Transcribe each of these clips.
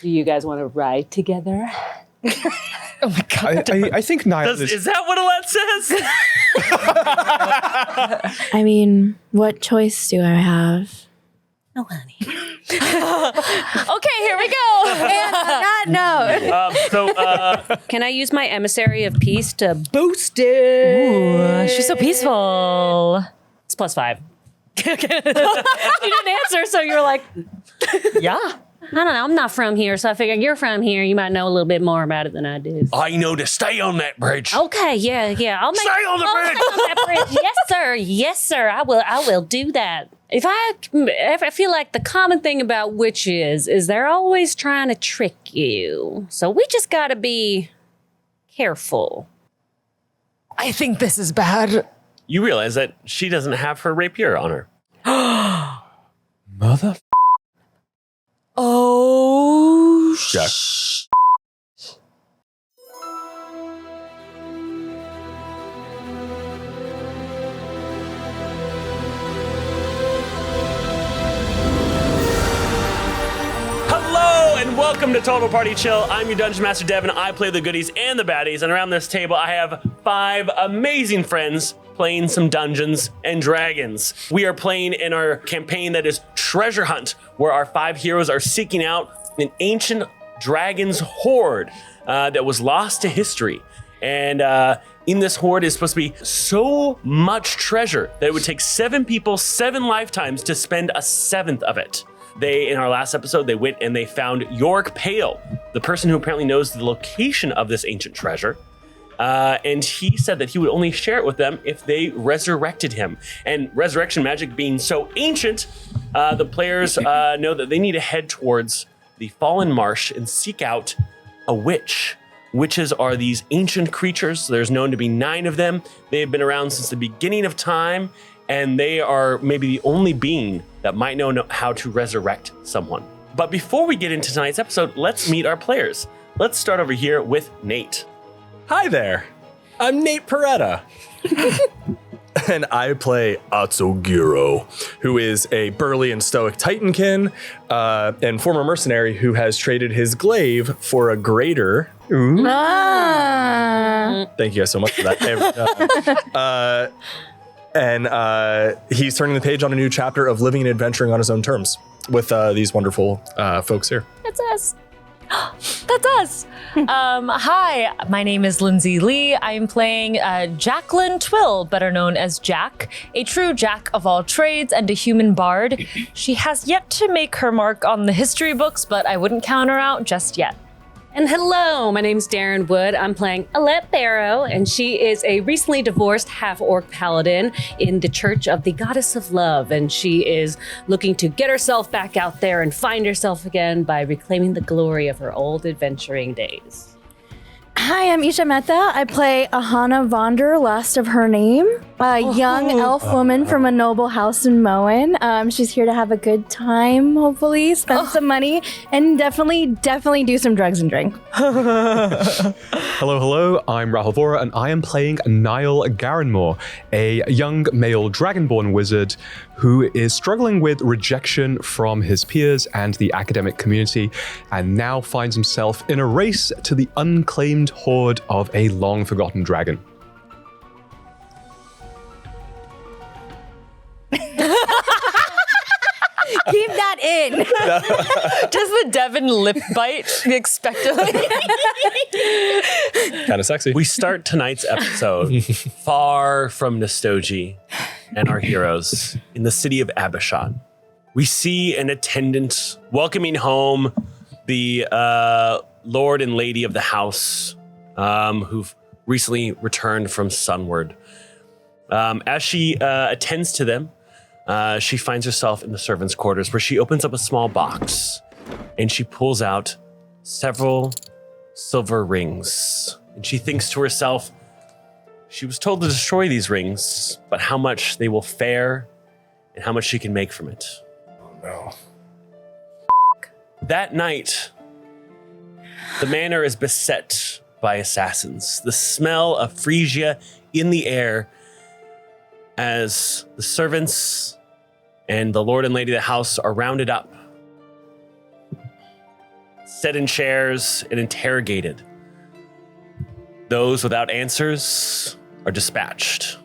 Do you guys want to ride together? Oh my God. I think Niall Is that what Alette says? I mean, what choice do I have? Oh, honey. Okay, here we go. And on that note. Can I use my emissary of peace to boost it? Ooh, she's so peaceful. It's +5. You didn't answer, so you were like, Yeah. I don't know. I'm not from here, so I figured you're from here. You might know a little bit more about it than I do. I know to stay on that bridge. Okay, yeah. I'll Stay on the bridge. Stay on that bridge. Yes, sir. I will do that. If I feel like the common thing about witches is they're always trying to trick you. So we just gotta be careful. I think this is bad. You realize that she doesn't have her rapier on her. Mother. Oh, Jack. Hello and welcome to Total Party Chill. I'm your Dungeon Master Devin. I play the goodies and the baddies, and around this table I have 5 amazing friends playing some Dungeons and Dragons. We are playing in our campaign that is Treasure Hunt, where our 5 heroes are seeking out an ancient dragon's hoard that was lost to history. And in this hoard is supposed to be so much treasure that it would take 7 people 7 lifetimes to spend a 7th of it. In our last episode, they went and they found York Pale, the person who apparently knows the location of this ancient treasure. And he said that he would only share it with them if they resurrected him. And resurrection magic being so ancient, the players know that they need to head towards the Fallen Marsh and seek out a witch. Witches are these ancient creatures. There's known to be 9 of them. They have been around since the beginning of time, and they are maybe the only being that might know how to resurrect someone. But before we get into tonight's episode, let's meet our players. Let's start over here with Nate. Hi there, I'm Nate Peretta. And I play Atsugiro, who is a burly and stoic Titankin and former mercenary who has traded his glaive for a greater. Ooh. Thank you guys so much for that. And he's turning the page on a new chapter of living and adventuring on his own terms with these wonderful folks here. That's us. That's us. Hi, my name is Lindsay Lee. I'm playing Jacqueline Twill, better known as Jack, a true jack of all trades and a human bard. She has yet to make her mark on the history books, but I wouldn't count her out just yet. And hello, my name's Darren Wood. I'm playing Alette Barrow, and she is a recently divorced half-orc paladin in the Church of the Goddess of Love, and she is looking to get herself back out there and find herself again by reclaiming the glory of her old adventuring days. Hi, I'm Isha Mehta. I play Ahana Vonder, last of her name, a young elf woman from a noble house in Moen. She's here to have a good time, hopefully, spend some money, and definitely do some drugs and drink. Hello, I'm Rahul Vora, and I am playing Niall Garenmore, a young male dragonborn wizard who is struggling with rejection from his peers and the academic community, and now finds himself in a race to the unclaimed hoard of a long-forgotten dragon. Keep that in. Does the Devin lip bite expectantly? Kind of sexy. We start tonight's episode far from Nastoji and our heroes in the city of Abishot. We see an attendant welcoming home the lord and lady of the house who've recently returned from Sunward. As she attends to them, she finds herself in the servants' quarters where she opens up a small box and she pulls out several silver rings. And she thinks to herself, she was told to destroy these rings, but how much they will fare and how much she can make from it. Oh no. That night, the manor is beset by assassins. The smell of Frisia in the air as the servants and the lord and lady of the house are rounded up. sit in chairs and interrogated. Those without answers are dispatched.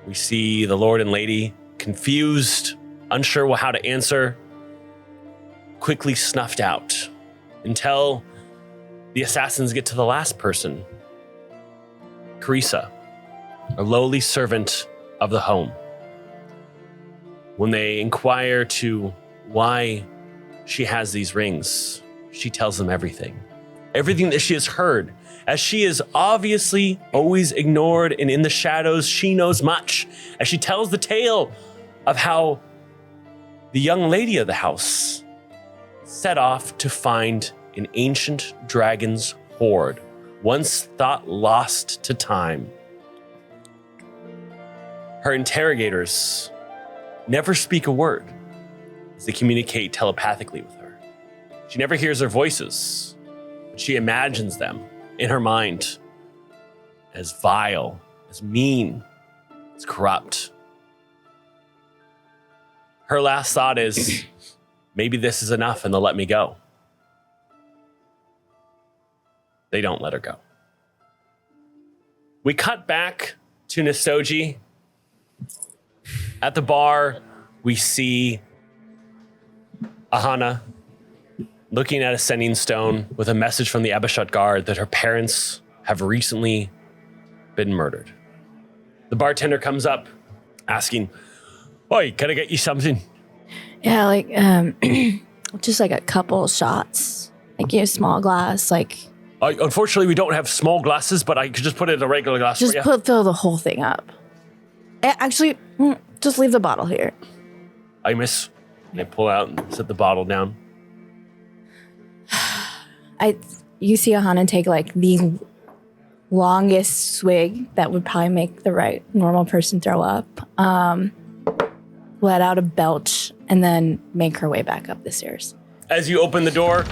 We see the Lord and Lady, confused, unsure how to answer, quickly snuffed out until the assassins get to the last person, Carissa, a lowly servant of the home. When they inquire to why she has these rings, she tells them everything. Everything that she has heard. As she is obviously always ignored and in the shadows, she knows much. As she tells the tale of how the young lady of the house set off to find an ancient dragon's hoard, once thought lost to time. Her interrogators never speak a word as they communicate telepathically with her. She never hears their voices, but she imagines them in her mind as vile, as mean, as corrupt. Her last thought is, maybe this is enough and they'll let me go. They don't let her go. We cut back to Nasoji. At the bar, we see Ahana looking at a sending stone with a message from the Abishut guard that her parents have recently been murdered. The bartender comes up asking, "Oi, can I get you something?" Yeah, like, just like a couple shots. Like, you know, small glass, like... Unfortunately, we don't have small glasses, but I could just put it in a regular glass Just for you. fill the whole thing up. Actually, just leave the bottle here. I miss. And I pull out and set the bottle down. You see Ahana take like the longest swig that would probably make the right normal person throw up. Let out a belch and then make her way back up the stairs. As you open the door,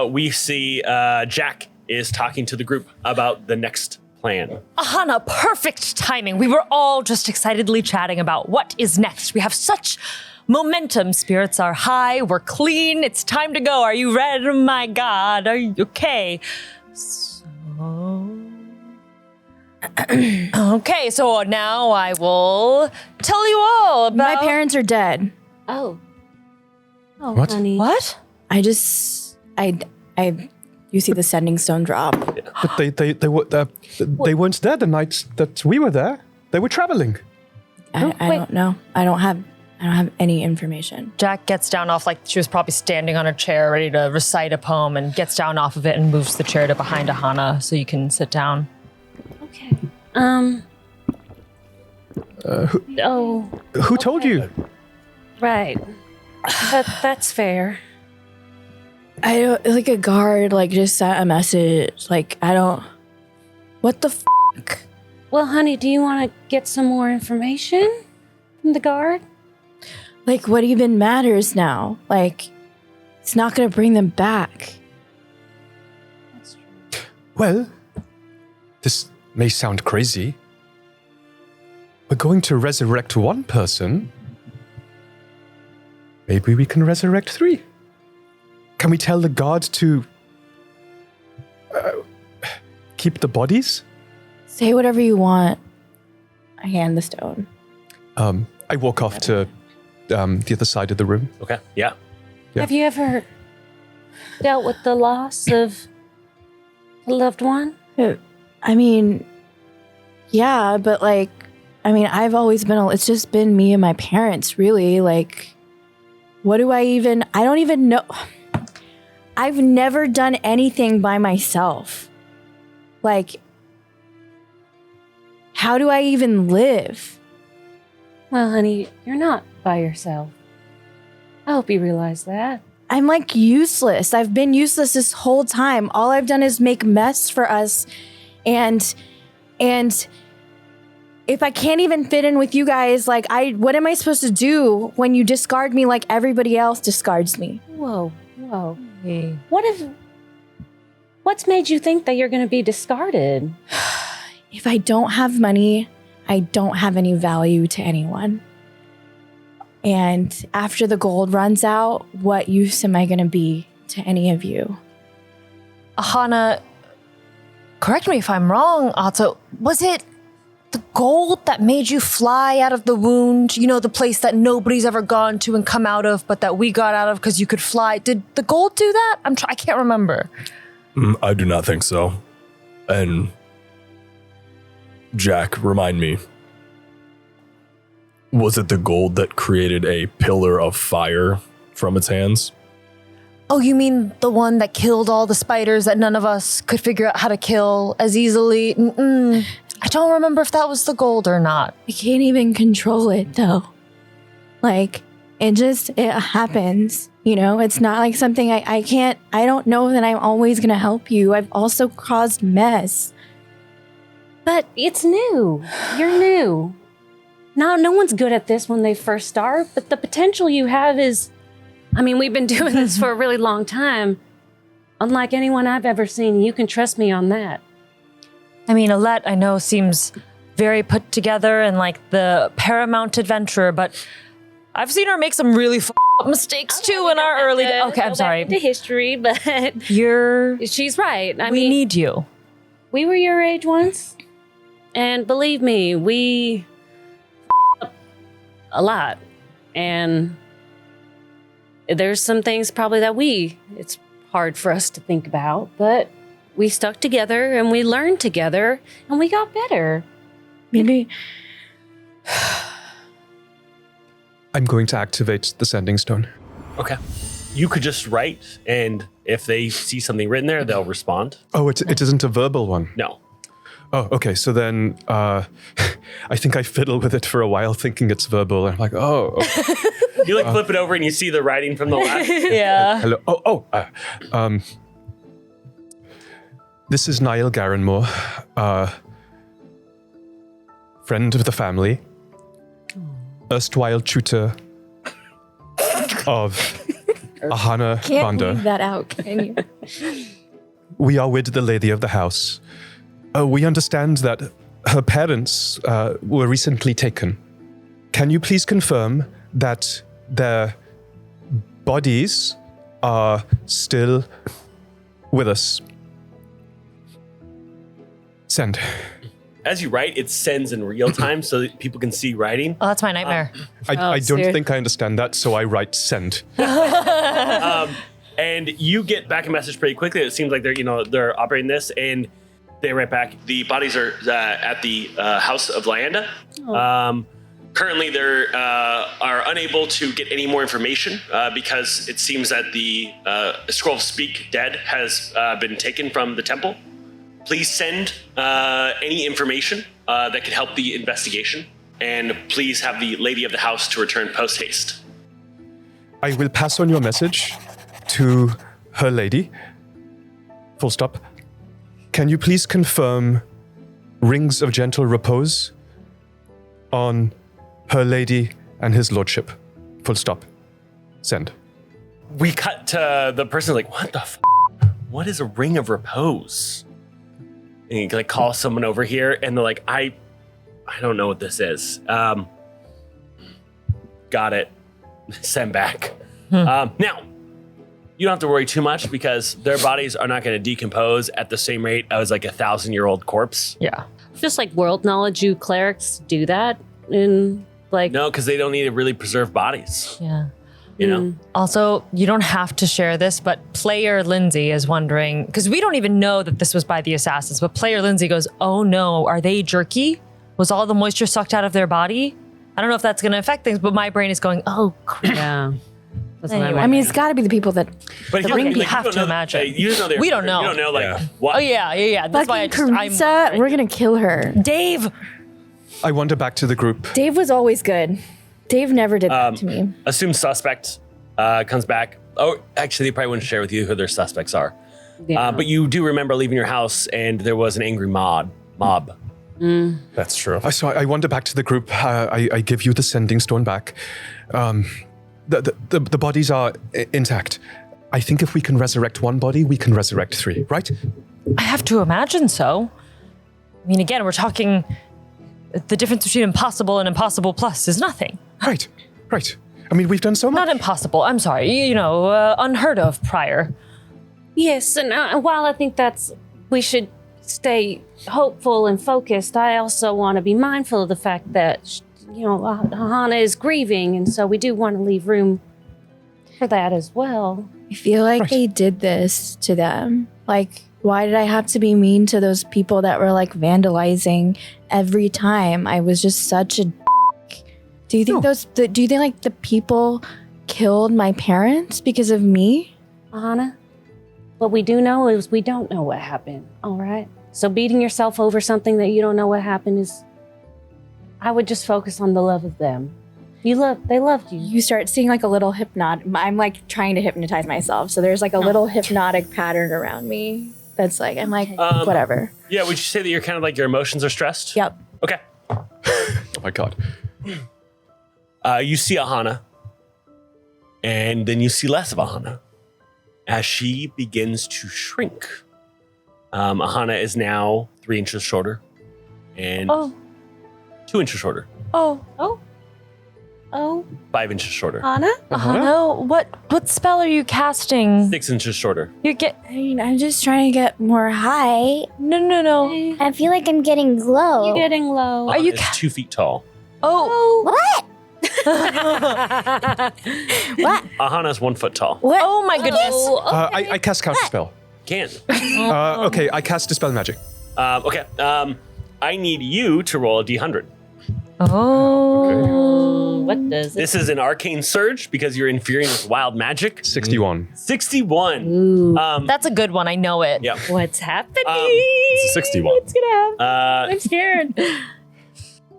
we see Jack is talking to the group about the next plan. Ahana, perfect timing. We were all just excitedly chatting about what is next. We have such momentum. Spirits are high. We're clean. It's time to go. Are you ready? Oh my God. Are you okay? Okay, so now I will tell you all about... My parents are dead. Oh. Oh, What? honey. What? You see the sending stone drop. But they weren't there the night that we were there. They were traveling. I don't know. I don't have any information. Jack gets down off, like she was probably standing on a chair ready to recite a poem, and gets down off of it and moves the chair to behind Ahana so you can sit down. Okay. Who told you? Right. That's fair. I don't, like a guard, like just sent a message. Like, what the fuck? Well, honey, do you want to get some more information from the guard? Like, what even matters now? Like, it's not going to bring them back. That's true. Well, this may sound crazy. We're going to resurrect one person. Maybe we can resurrect 3. Can we tell the guard to keep the bodies? Say whatever you want. I hand the stone. I walk off to the other side of the room. Okay, yeah. Yeah. Have you ever dealt with the loss of a loved one? I mean, yeah, but like, I've always been, it's just been me and my parents, really. Like, what do I don't even know. I've never done anything by myself. Like, how do I even live? Well, honey, you're not by yourself. I hope you realize that. I'm like useless. I've been useless this whole time. All I've done is make mess for us. And if I can't even fit in with you guys, like, what am I supposed to do when you discard me like everybody else discards me? Whoa. Hey. What's made you think that you're going to be discarded? If I don't have money, I don't have any value to anyone. And after the gold runs out, what use am I going to be to any of you? Ahana, correct me if I'm wrong, Otto. Was it the gold that made you fly out of the wound? You know, the place that nobody's ever gone to and come out of, but that we got out of because you could fly. Did the gold do that? I can't remember. I do not think so. And Jack, remind me. Was it the gold that created a pillar of fire from its hands? Oh, you mean the one that killed all the spiders that none of us could figure out how to kill as easily? I don't remember if that was the gold or not. I can't even control it though. Like, it happens. You know, it's not like something I don't know that I'm always going to help you. I've also caused mess. But it's new. You're new. No one's good at this when they first start, but the potential you have is, I mean, we've been doing this for a really long time. Unlike anyone I've ever seen, you can trust me on that. I mean, Alette, I know, seems very put together and like the paramount adventurer, but I've seen her make some really up mistakes too in our early days. Okay, I'm sorry. The history, but she's right. I we mean, need you. We were your age once, and believe me, we up a lot, and there's some things probably that it's hard for us to think about, but we stuck together and we learned together and we got better. Maybe. I'm going to activate the sending stone. Okay. You could just write, and if they see something written there, they'll respond. Oh, it isn't a verbal one? No. Oh, okay. So then I think I fiddle with it for a while thinking it's verbal. And I'm like, oh. You like flip it over and you see the writing from the last. Yeah. Hello. This is Niall Garrenmore, friend of the family, erstwhile tutor of Ahana Can't Vanda. leave that out, can you? We are with the lady of the house. We understand that her parents were recently taken. Can you please confirm that their bodies are still with us? Send. As you write, it sends in real time so that people can see writing. Oh, that's my nightmare. I don't think I understand that, so I write send. And you get back a message pretty quickly. It seems like they're operating this, and they write back. The bodies are at the House of Lyanda. Currently, they are unable to get any more information because it seems that the Scroll of Speak Dead has been taken from the temple. Please send any information that could help the investigation, and please have the lady of the house to return post-haste. I will pass on your message to her lady. Full stop. Can you please confirm rings of gentle repose on her lady and his lordship? Full stop. Send. We cut to the person like, what the f***? What is a ring of repose? And you like call someone over here, and they're like, I don't know what this is. Got it. Send back. Now, you don't have to worry too much because their bodies are not going to decompose at the same rate as like 1,000-year-old corpse. Yeah. Just like world knowledge, you clerics do that in like. No, because they don't need to really preserve bodies. Yeah. You know? Also, you don't have to share this, but player Lindsay is wondering, because we don't even know that this was by the assassins, but player Lindsay goes, oh no, are they jerky? Was all the moisture sucked out of their body? I don't know if that's going to affect things, but my brain is going, oh crap. Yeah. That's what Anyway. I mean, it's got to be the people that. But you have to imagine. You don't know. We don't know. You don't know like Yeah. what. Oh yeah. That's why Fucking Carissa, we're gonna kill her. Dave. I wander back to the group. Dave was always good. Dave never did that to me. Assume suspect comes back. Oh, actually, they probably wouldn't share with you who their suspects are. Yeah. But you do remember leaving your house and there was an angry mob. That's true. So I wander back to the group. I give you the sending stone back. The bodies are intact. I think if we can resurrect one body, we can resurrect three, right? I have to imagine so. I mean, again, we're talking the difference between impossible and impossible plus is nothing. Right. I mean, we've done so much. Not impossible. I'm sorry. Unheard of prior. Yes, and while I think we should stay hopeful and focused, I also want to be mindful of the fact that, Hana is grieving, and so we do want to leave room for that as well. I feel like they did this to them. Like, why did I have to be mean to those people that were like vandalizing every time? I was just such a Do you think do you think like the people killed my parents because of me? Hana, what we do know is we don't know what happened, all right? So beating yourself over something that you don't know what happened I would just focus on the love of them. They loved you. You start seeing like a little I'm like trying to hypnotize myself. So there's like a little hypnotic pattern around me. That's like, I'm like, whatever. Yeah, would you say that you're kind of like your emotions are stressed? Yep. Okay. Oh my God. You see Ahana, and then you see less of Ahana as she begins to shrink. Ahana is now 3 inches shorter and 2 inches shorter. Oh. 5 inches shorter. Hana? No, what spell are you casting? 6 inches shorter. I'm just trying to get more height. No. I feel like I'm getting glow. You're getting low. Are you Ahana is 2 feet tall. What? What? Ahana is 1 foot tall. What? Oh my goodness. I cast counterspell. Can. Okay, I cast Dispel Magic. Okay. I need you to roll a d100. Oh. What does it? This is an arcane surge because you're interfering with wild magic. 61. 61. Ooh, That's a good one. I know it. Yeah. what's happening? It's a 61. What's gonna happen? I'm scared.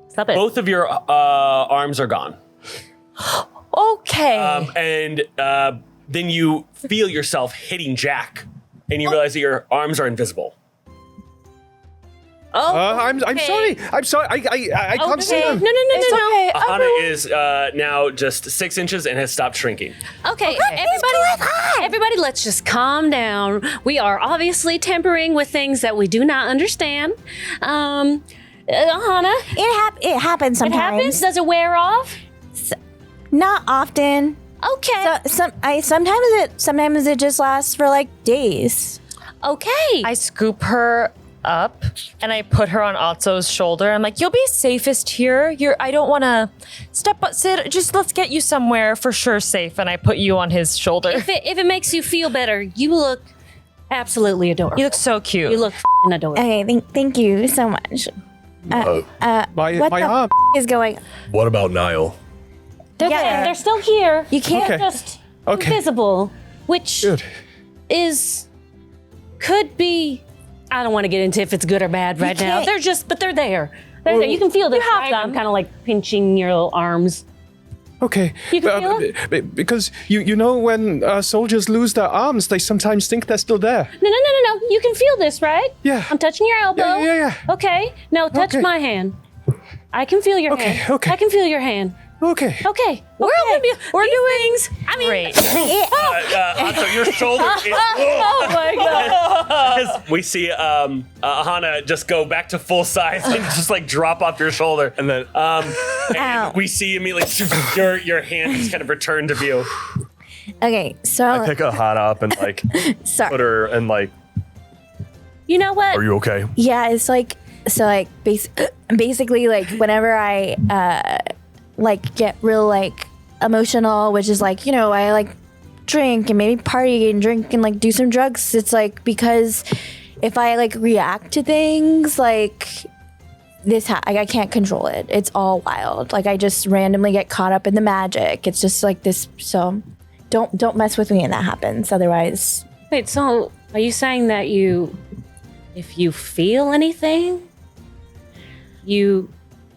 Stop it. Both of your arms are gone. Okay. And then you feel yourself hitting Jack, and you realize that your arms are invisible. I'm sorry. I'm sorry. I can't see them. No. It's okay. Ahana is now just 6 inches and has stopped shrinking. Okay, everybody, let's just calm down. We are obviously tampering with things that we do not understand. Hana, It happens it sometimes. happens. Does it wear off? Not often. Okay. Sometimes it just lasts for like days. Okay. I scoop her up and I put her on Otso's shoulder. I'm like, you'll be safest here. I don't want to sit. Just let's get you somewhere for sure safe. And I put you on his shoulder. if it makes you feel better, you look absolutely adorable. You look so cute. You look f***ing adorable. Okay, thank you so much. What My the arm. is going? What about Niall? They're Yeah. there. They're still here. You can't Okay. Just Okay. invisible, which Good. could be. I don't want to get into if it's good or bad right now. can't- But they're there. They're there. You can feel them. have right? them. I'm kind of like pinching your little arms. Okay. You can feel because you know when soldiers lose their arms, they sometimes think they're still there. No. You can feel this, right? Yeah. I'm touching your elbow. Yeah. Okay. Now touch Okay. my hand. I can feel your hand. Okay. I can feel your hand. Okay. Okay. We're doing things. I mean, Great. So your shoulder is. oh my god. As we see Ahana just go back to full size and just like drop off your shoulder. And then And we see immediately your hand just kind of return to view. Okay, so I pick Ahana up and like sorry. put her and like, You know what? are you okay? Yeah, it's like basically like whenever I like get real like emotional, which is like, I like drink and maybe party and drink and like do some drugs. It's like because if I like react to things like this, I can't control it. It's all wild. Like I just randomly get caught up in the magic. It's just like this. So don't mess with me when that happens. Otherwise, Wait, so are you saying that if you feel anything, you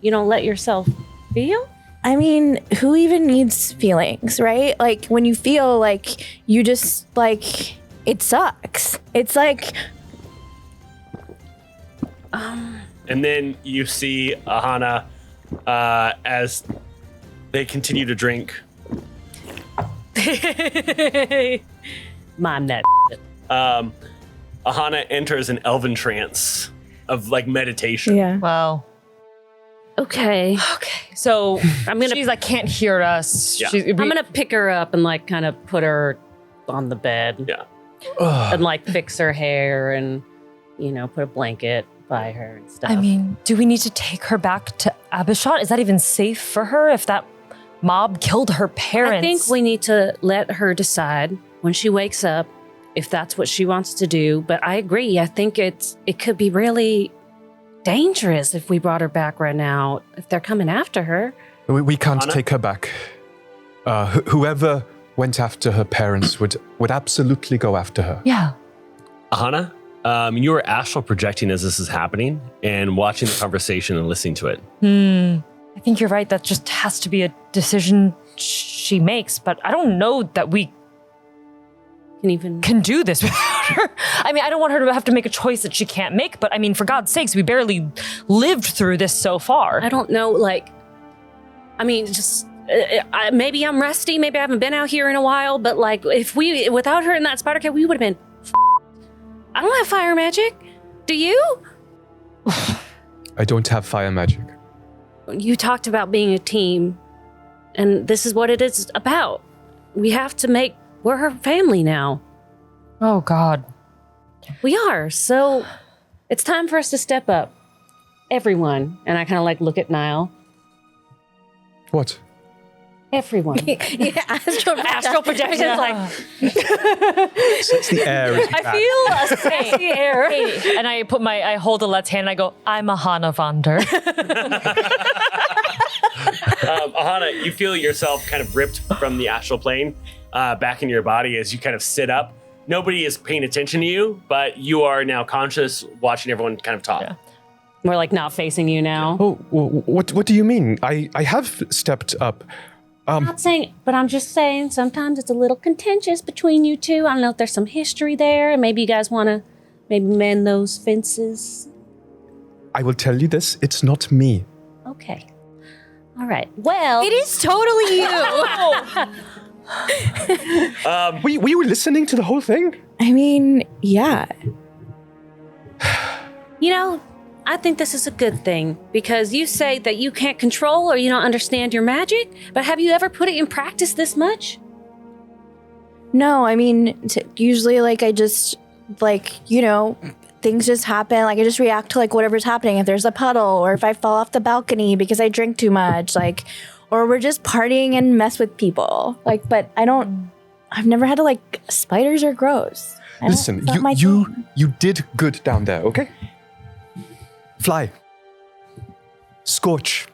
don't let yourself feel? I mean, who even needs feelings, right? Like when you feel like you just like it sucks. It's like And then you see Ahana as they continue to drink. Mime that. Ahana enters an elven trance of like meditation. yeah. Wow. Okay. Okay. So I'm gonna- she's like can't hear us. Yeah. She's, I'm gonna pick her up and like kind of put her on the bed. Yeah. And like fix her hair and, you know, put a blanket by her and stuff. I mean, do we need to take her back to Abishot? Is that even safe for her if that mob killed her parents? I think we need to let her decide when she wakes up if that's what she wants to do. But I agree. I think it could be really dangerous if we brought her back right now, if they're coming after her. We can't Anna? take her back. Whoever went after her parents would absolutely go after her. Yeah. Ahana, you were astral projecting as this is happening and watching the conversation and listening to it. I think you're right. That just has to be a decision she makes. But I don't know that we can do this without her. I mean, I don't want her to have to make a choice that she can't make. But I mean, for God's sakes, we barely lived through this so far. I don't know, like, I mean, just maybe I'm rusty, maybe I haven't been out here in a while, but like, if we, without her in that spider cave, we would have been. I don't have fire magic. Do you? I don't have fire magic. You talked about being a team, and this is what it is about. We have to make, we're her family now. Oh, God. We are, so it's time for us to step up. Everyone. And I kind of like look at Niall. What? Everyone. Yeah, Astral projection is like, It's the air. Is I feel a sexy air. And I hold the left hand and I go, I'm Ahana Vander. Ahana, you feel yourself kind of ripped from the astral plane back in your body as you kind of sit up. Nobody is paying attention to you, but you are now conscious, watching everyone kind of talk. Yeah. We're like not facing you now. Oh, what do you mean? I have stepped up. I'm not saying, but I'm just saying sometimes it's a little contentious between you two. I don't know if there's some history there, and maybe you guys want to maybe mend those fences. I will tell you this, it's not me. Okay. All right. Well, It is totally you. We were listening to the whole thing? I mean, yeah. you know, I think this is a good thing because you say that you can't control or you don't understand your magic, but have you ever put it in practice this much? No, I mean, usually, like, I just, like, you know, things just happen. Like, I just react to, like, whatever's happening. If there's a puddle or if I fall off the balcony because I drink too much, like, or we're just partying and mess with people. Like, but I've never had to, like, spiders are gross. Listen, it's not my thing. you did good down there, okay? Fly. Scorch.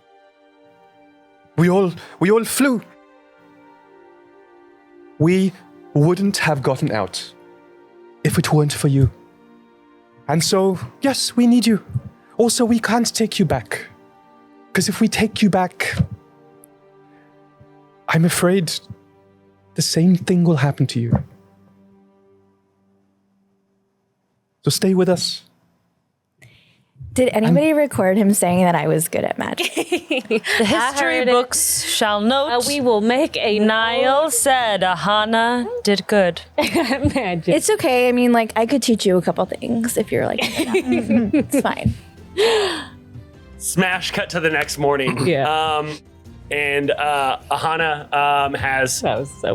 We all flew. We wouldn't have gotten out if it weren't for you. And so, yes, we need you. Also, we can't take you back. Because if we take you back, I'm afraid the same thing will happen to you. So stay with us. Did anybody record him saying that I was good at magic? The history heard it. books shall note. We will make a Niall said Ahana did good. magic. It's okay. I mean, like, I could teach you a couple things if you're like, it's fine. Smash cut to the next morning. Yeah. And Ahana has That was so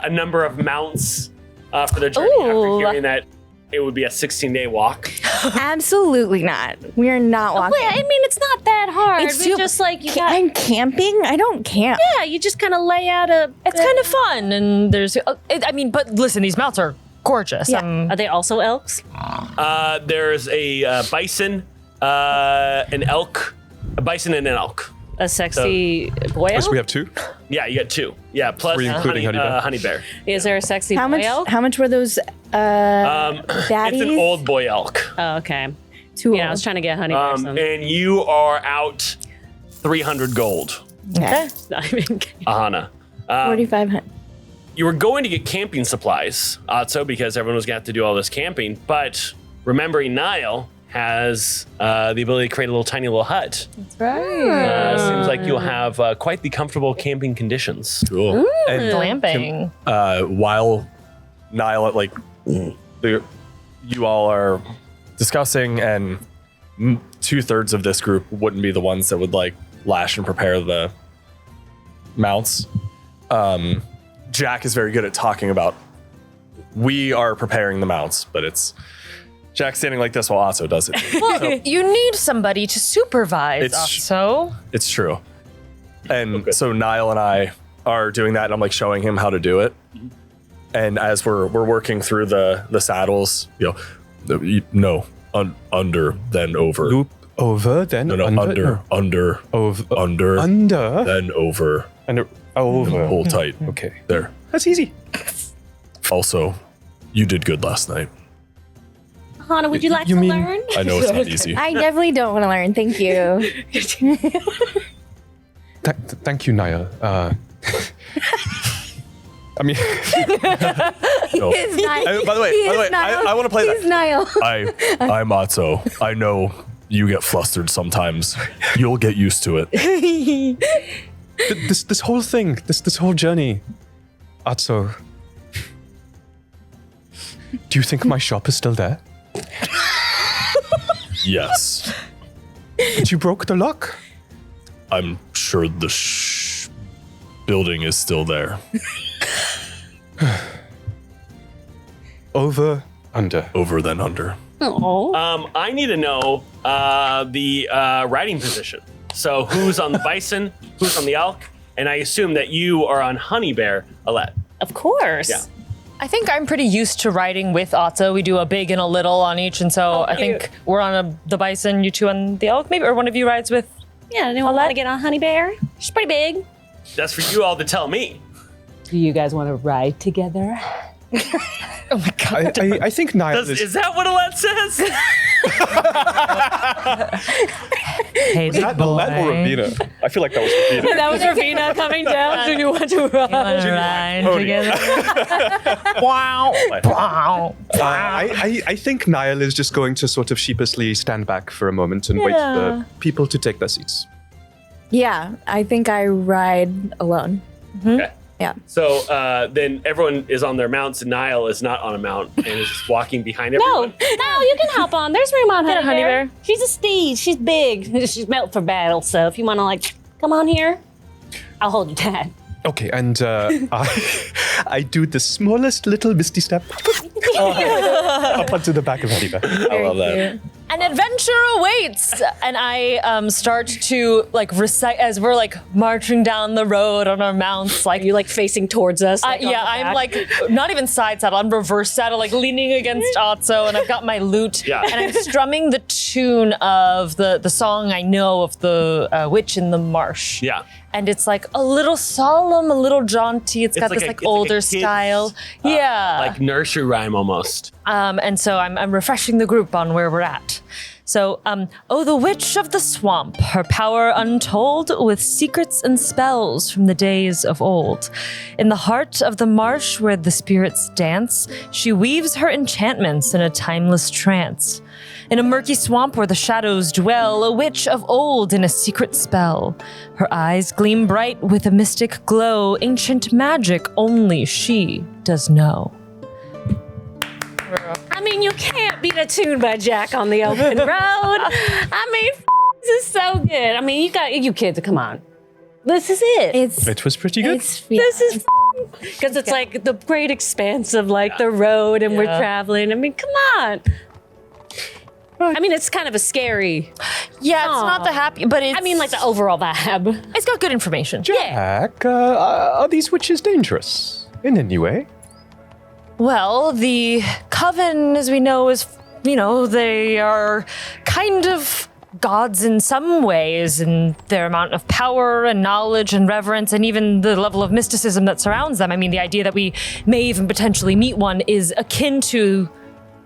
a number of mounts for their journey after Ooh. hearing that it would be a 16-day walk. Absolutely not. We are not walking. Wait, I mean, it's not that hard. It's We too- just like you got, I'm camping? I don't camp. yeah, you just kind of lay out a. It's kind of fun, and there's. I mean, but listen, these mounts are gorgeous. Yeah. Are they also elks? There's a bison, an elk, a bison and an elk. A sexy boy elk? Yes, we have two. Yeah, you got two. Yeah, plus Three, including honey bear. honey bear. Is there a sexy How boy much? elk? How much were those? Baddies? It's an old boy elk. Oh, okay. Too Yeah, I old. was trying to get honey bear some. And you are out 300 gold, Okay. Not even- Ahana. 4,500. You were going to get camping supplies, Atso, because everyone was going to have to do all this camping. But remembering Niall has the ability to create a tiny little hut. That's right. Seems like you'll have quite the comfortable camping conditions. Cool. And Glamping. while Niall, like, you all are discussing and 2/3 of this group wouldn't be the ones that would like lash and prepare the mounts. Jack is very good at talking about we are preparing the mounts, but it's Jack standing like this while Otso does it. Well, you need somebody to supervise Otso. It's true. And so Niall and I are doing that, and I'm like showing him how to do it. And as we're working through the saddles, under, then over. Loop over, then under, over, under, then over. and over. Hold tight. Okay. There. That's easy. Also, you did good last night. Hana, would you like You to mean- learn? I know it's not easy. I definitely don't want to learn. Thank you. Thank you, Niall. I mean, No. He's Niall. By the way, I want to play He's that. Niall. I'm Otso. I know you get flustered sometimes. You'll get used to it. this whole thing, this whole journey, Atso. Do you think my shop is still there? Yes. But you broke the lock. I'm sure the building is still there. Over, under. Over then under. I need to know the riding position. So who's on the bison, who's on the elk, and I assume that you are on Honey Bear, Alette. Of course. Yeah. I think I'm pretty used to riding with Otso. We do a big and a little on each, and so I think we're on the bison, you two on the elk, maybe, or one of you rides with. Yeah, anyone want to get on Honey Bear? She's pretty big. That's for you all to tell me. Do you guys want to ride together? Oh my god! I think Niall Is that what Alette says? Hey, Was that Alette or Ravina? I feel like that was Ravina. That was Ravina coming down. Do you want to ride? ride together. Wow! Wow! I think Niall is just going to sort of sheepishly stand back for a moment and wait for people to take their seats. Yeah, I think I ride alone. Okay. Yeah. So then everyone is on their mounts, and Niall is not on a mount and is just walking behind No, everyone. you can hop on. There's room on Get a Honey Honey Bear. Bear. She's a steed. She's big. She's built for battle. So if you want to come on here, I'll hold you tight. Okay, and I do the smallest little misty step up onto the back of Honeybear. I love that. An adventure awaits, and I start to recite as we're marching down the road on our mounts. Are you facing towards us? I'm not even side saddle. I'm reverse saddle, leaning against Otso, and I've got my lute, Yeah. and I'm strumming the tune of the song I know of the witch in the marsh. Yeah. And it's a little solemn, a little jaunty. It's got this older kid's, style. Yeah. Like nursery rhyme almost. And so I'm refreshing the group on where we're at. So, oh, the witch of the swamp, her power untold, with secrets and spells from the days of old. In the heart of the marsh where the spirits dance, she weaves her enchantments in a timeless trance. In a murky swamp where the shadows dwell, a witch of old in a secret spell. Her eyes gleam bright with a mystic glow, ancient magic only she does know. I mean, you can't beat a tune by Jack on the open road. I mean, this is so good. I mean, you kids, come on. This is it. It was pretty good. This is because it's the great expanse of the road and we're traveling. I mean, come on. I mean, it's kind of a scary. Yeah, it's not the happy, but it's. I mean, the overall vibe. It's got good information. Jack, are these witches dangerous in any way? Well, the coven, as we know, is, they are kind of gods in some ways in their amount of power and knowledge and reverence and even the level of mysticism that surrounds them. I mean, the idea that we may even potentially meet one is akin to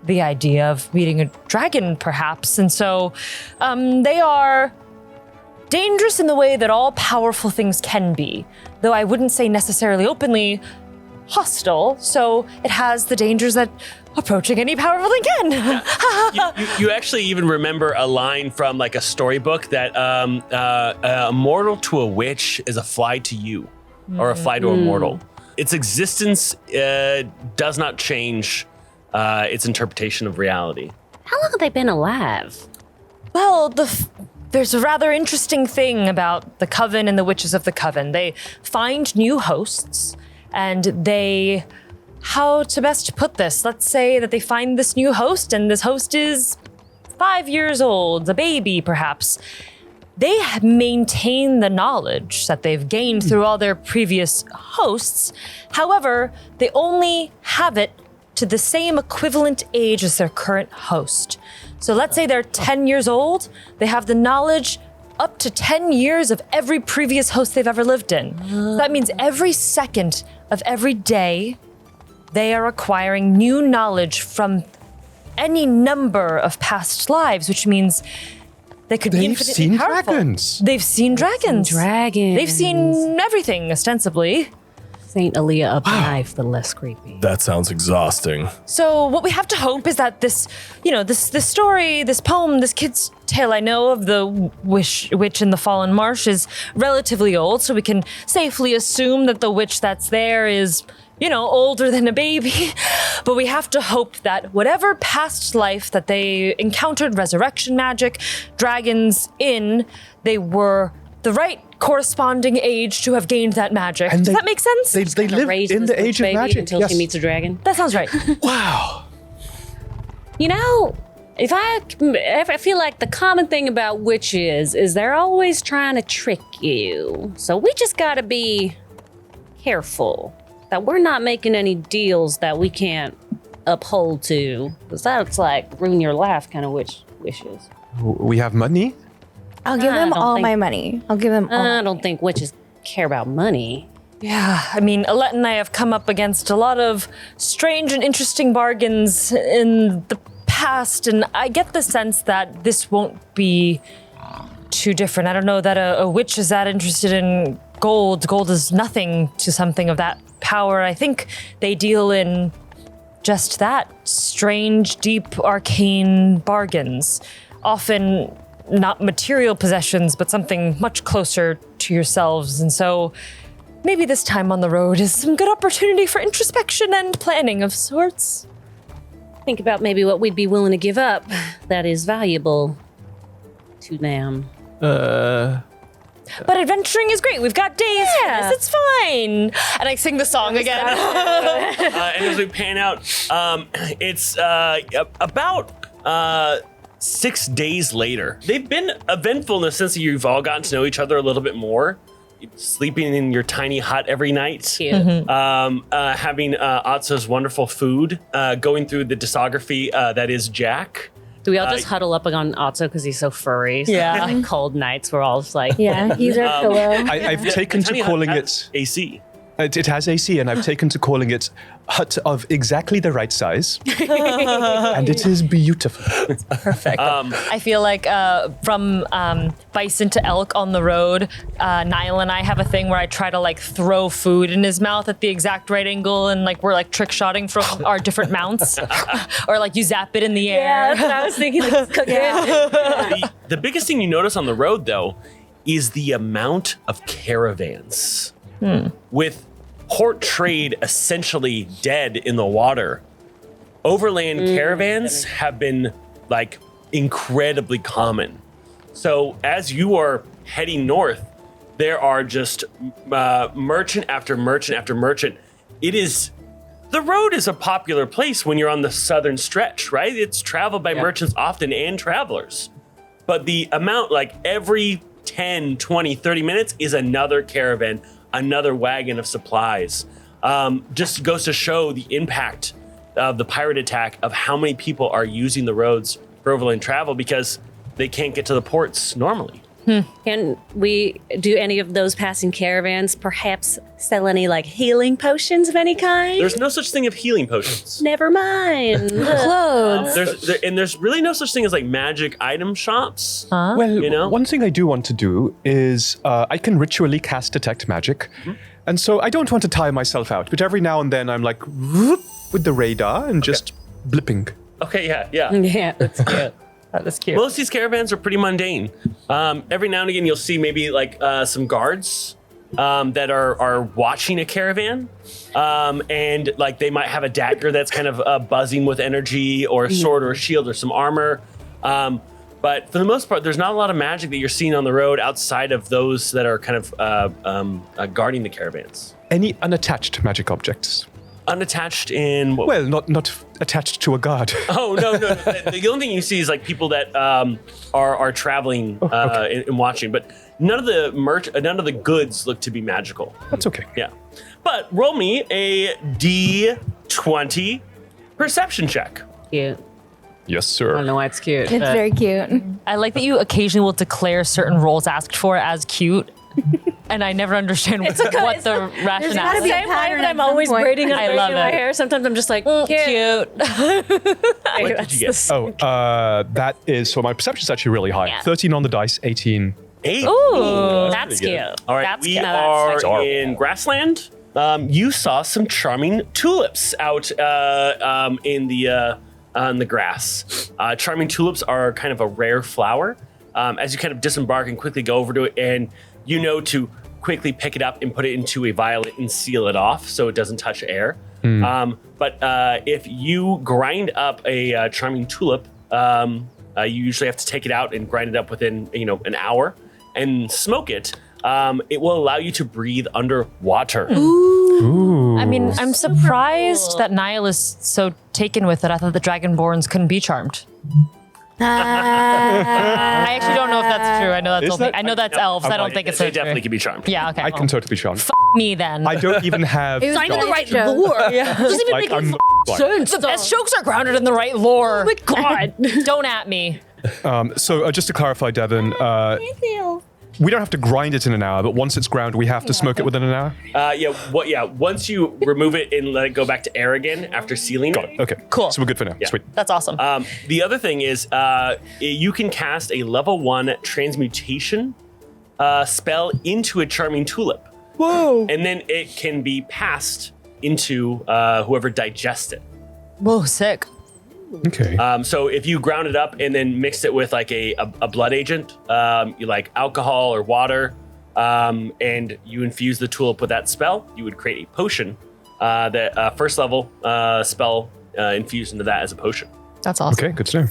the idea of meeting a dragon, perhaps. And so they are dangerous in the way that all powerful things can be, though I wouldn't say necessarily openly hostile, so it has the dangers that approaching any powerful thing can. You actually even remember a line from a storybook that a mortal to a witch is a fly to you, or a fly to a mortal. Its existence does not change its interpretation of reality. How long have they been alive? Well, there's a rather interesting thing about the Coven and the Witches of the Coven. They find new hosts, and they, how to best put this? Let's say that they find this new host, and this host is 5 years old, a baby perhaps. They maintain the knowledge that they've gained through all their previous hosts. However, they only have it to the same equivalent age as their current host. So let's say they're 10 years old, they have the knowledge up to 10 years of every previous host they've ever lived in. So that means every second of every day, they are acquiring new knowledge from any number of past lives, which means they could be They've infinitely seen powerful. dragons. They've seen dragons. Dragons. They've seen everything, ostensibly. Saint Aaliyah up the knife, the less creepy. That sounds exhausting. So what we have to hope is that this story, this poem, this kid's tale I know of the witch in the Fallen Marsh is relatively old, so we can safely assume that the witch that's there is, older than a baby. But we have to hope that whatever past life that they encountered, resurrection magic, dragons in, they were the right corresponding age to have gained that magic. Does that make sense? They live Raise in this the age of baby magic. until Yes. she meets a dragon. That sounds right. Wow. If I feel like the common thing about witches is they're always trying to trick you. So we just gotta be careful that we're not making any deals that we can't uphold to. Because that's like ruin your life kind of wishes. We have money? I'll give I them don't all think- my money. I'll give them all. I don't think witches care about money. Yeah, I mean, Alette and I have come up against a lot of strange and interesting bargains in the past, and I get the sense that this won't be too different. I don't know that a witch is that interested in gold. Gold is nothing to something of that power. I think they deal in just that, strange, deep, arcane bargains. Often not material possessions, but something much closer to yourselves. And so maybe this time on the road is some good opportunity for introspection and planning of sorts. Think about maybe what we'd be willing to give up that is valuable to them. But adventuring is great. We've got days for this. It's fine. And I sing the song again. And as we pan out, it's about 6 days later. They've been eventful in the sense that you've all gotten to know each other a little bit more. Sleeping in your tiny hut every night, Cute. having Atso's wonderful food, going through the discography that is Jack. Do we all just huddle up on Otso because he's so furry? So Yeah. like cold nights, we're all just like, Yeah, he's our pillow. I've taken to Tiny hut calling has it. AC. It has AC, and I've taken to calling it hut of exactly the right size, and it is beautiful. Perfect. I feel like from bison to elk on the road, Niall and I have a thing where I try to like throw food in his mouth at the exact right angle, and like we're like trick shotting from our different mounts, or like you zap it in the air. yeah, that's what I was thinking. Like, cook it. The biggest thing you notice on the road, though, is the amount of caravans. With port trade essentially dead in the water, overland caravans have been like incredibly common. So as you are heading north, there are just merchant after merchant after merchant. The road is a popular place when you're on the southern stretch, right? It's traveled by merchants often and travelers. But the amount, like every 10, 20, 30 minutes is another caravan, another wagon of supplies. Just goes to show the impact of the pirate attack, of how many people are using the roads for overland travel because they can't get to the ports normally. Can we do any of those passing caravans perhaps sell any like healing potions of any kind? There's no such thing as healing potions. Never mind. Clothes. There's really no such thing as like magic item shops. Well, You know? one thing I do want to do is I can ritually cast detect magic, and so I don't want to tire myself out. But every now and then I'm like whoop, with the radar and just blipping. Okay, yeah. Yeah, that's cute. That is cute. Most of these caravans are pretty mundane. Every now and again, you'll see maybe like some guards that are watching a caravan, and like they might have a dagger that's kind of buzzing with energy, or a sword, or a shield, or some armor. But for the most part, there's not a lot of magic that you're seeing on the road outside of those that are kind of guarding the caravans. Any unattached magic objects? Unattached in what? Well, not attached to a guard. Oh no! The only thing you see is like people that are traveling and watching, but none of the goods look to be magical. That's okay. Yeah, but roll me a D20 perception check. Cute. Yes, I don't sir. know why it's cute. It's but- very cute. I like that you occasionally will declare certain roles asked for as cute. And I never understand what the gotta rationale be is. a Same way pattern that at I'm some always point. braiding I love my it. hair. Sometimes I'm just like, cute. Cute. What did you get? That is, so my perception is actually really high. Yeah. 13 on the dice, 18. 8. Ooh, That's pretty cute. good. All right, That's we cute. are adorable. in grassland. You saw some charming tulips out in the grass. Charming tulips are kind of a rare flower. As you kind of disembark and quickly go over to it, and you know to quickly pick it up and put it into a violet and seal it off so it doesn't touch air. But if you grind up a charming tulip, you usually have to take it out and grind it up within an hour and smoke it. It will allow you to breathe underwater. I mean, I'm surprised that Niall is so taken with it. I thought the Dragonborns couldn't be charmed. I actually don't know if that's true. I know that's Is only, that- I know that's elves. I don't think it's so They definitely true. can be charmed. Yeah, okay. I can totally be charmed. me then. I don't even have. It was Not even the just right a joke. lore. Doesn't even like, make I'm any sense. The best jokes are grounded in the right lore. Oh my god. Don't at me. So just to clarify, Devin, we don't have to grind it in an hour, but once it's ground, we have to smoke it within an hour. Once you remove it and let it go back to air again after sealing it. Okay, Cool. So we're good for now. Sweet. That's awesome. The other thing is you can cast a level 1 transmutation spell into a charming tulip. Whoa. And then it can be passed into whoever digests it. Whoa, sick. Okay. So if you ground it up and then mixed it with like a blood agent, you like alcohol or water, and you infuse the tulip with that spell, you would create a potion that first level spell infused into that as a potion. That's awesome. Okay, good to know.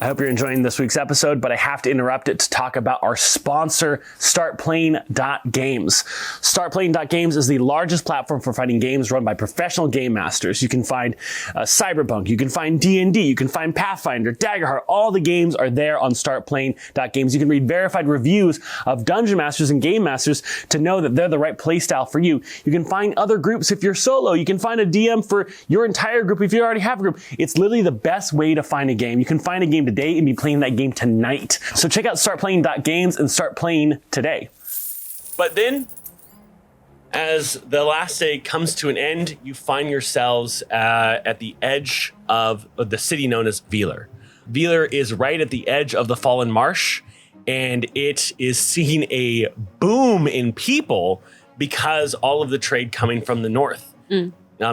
I hope you're enjoying this week's episode, but I have to interrupt it to talk about our sponsor, StartPlaying.games. StartPlaying.games is the largest platform for finding games run by professional game masters. You can find Cyberpunk, you can find D&D, you can find Pathfinder, Daggerheart. All the games are there on StartPlaying.games. You can read verified reviews of dungeon masters and game masters to know that they're the right playstyle for you. You can find other groups if you're solo. You can find a DM for your entire group if you already have a group. It's literally the best way to find a game. You can find a game today and be playing that game tonight. So check out StartPlaying.games and start playing today. But then, as the last day comes to an end, you find yourselves at the edge of the city known as Velar. Velar is right at the edge of the Fallen Marsh, and it is seeing a boom in people because all of the trade coming from the north.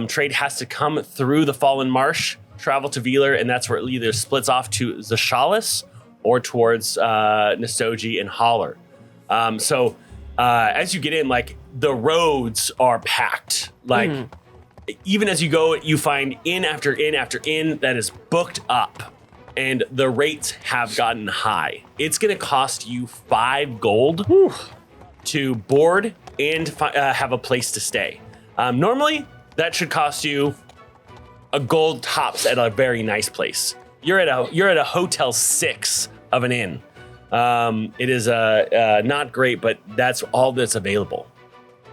Trade has to come through the Fallen Marsh, travel to Velar, and that's where it either splits off to Zashalis or towards Nasoji and Holler. So as you get in, like, the roads are packed. Like, even as you go, you find inn after inn after inn that is booked up, and the rates have gotten high. It's going to cost you 5 gold to board and have a place to stay. Normally, that should cost you a gold tops at a very nice place. You're at a Hotel 6 of an inn. It is not great, but that's all that's available.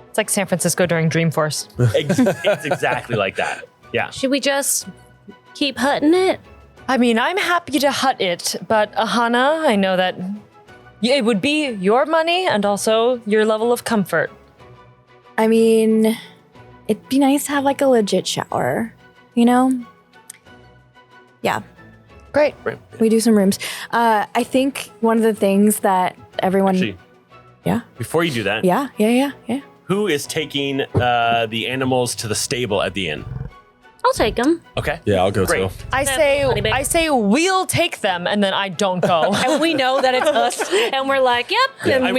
It's like San Francisco during Dreamforce. It's exactly like that. Yeah. Should we just keep hutting it? I mean, I'm happy to hut it, but Ahana, I know that it would be your money and also your level of comfort. I mean, it'd be nice to have like a legit shower, you know? Yeah, Great. Right. we do some rooms. I think one of the things that everyone. Actually, Yeah. before you do that, Yeah. who is taking the animals to the stable at the inn? I'll take them. Okay. Yeah, I'll go Great. too. I Honey say we'll take them, and then I don't go. And we know that it's us, and we're like, yep. And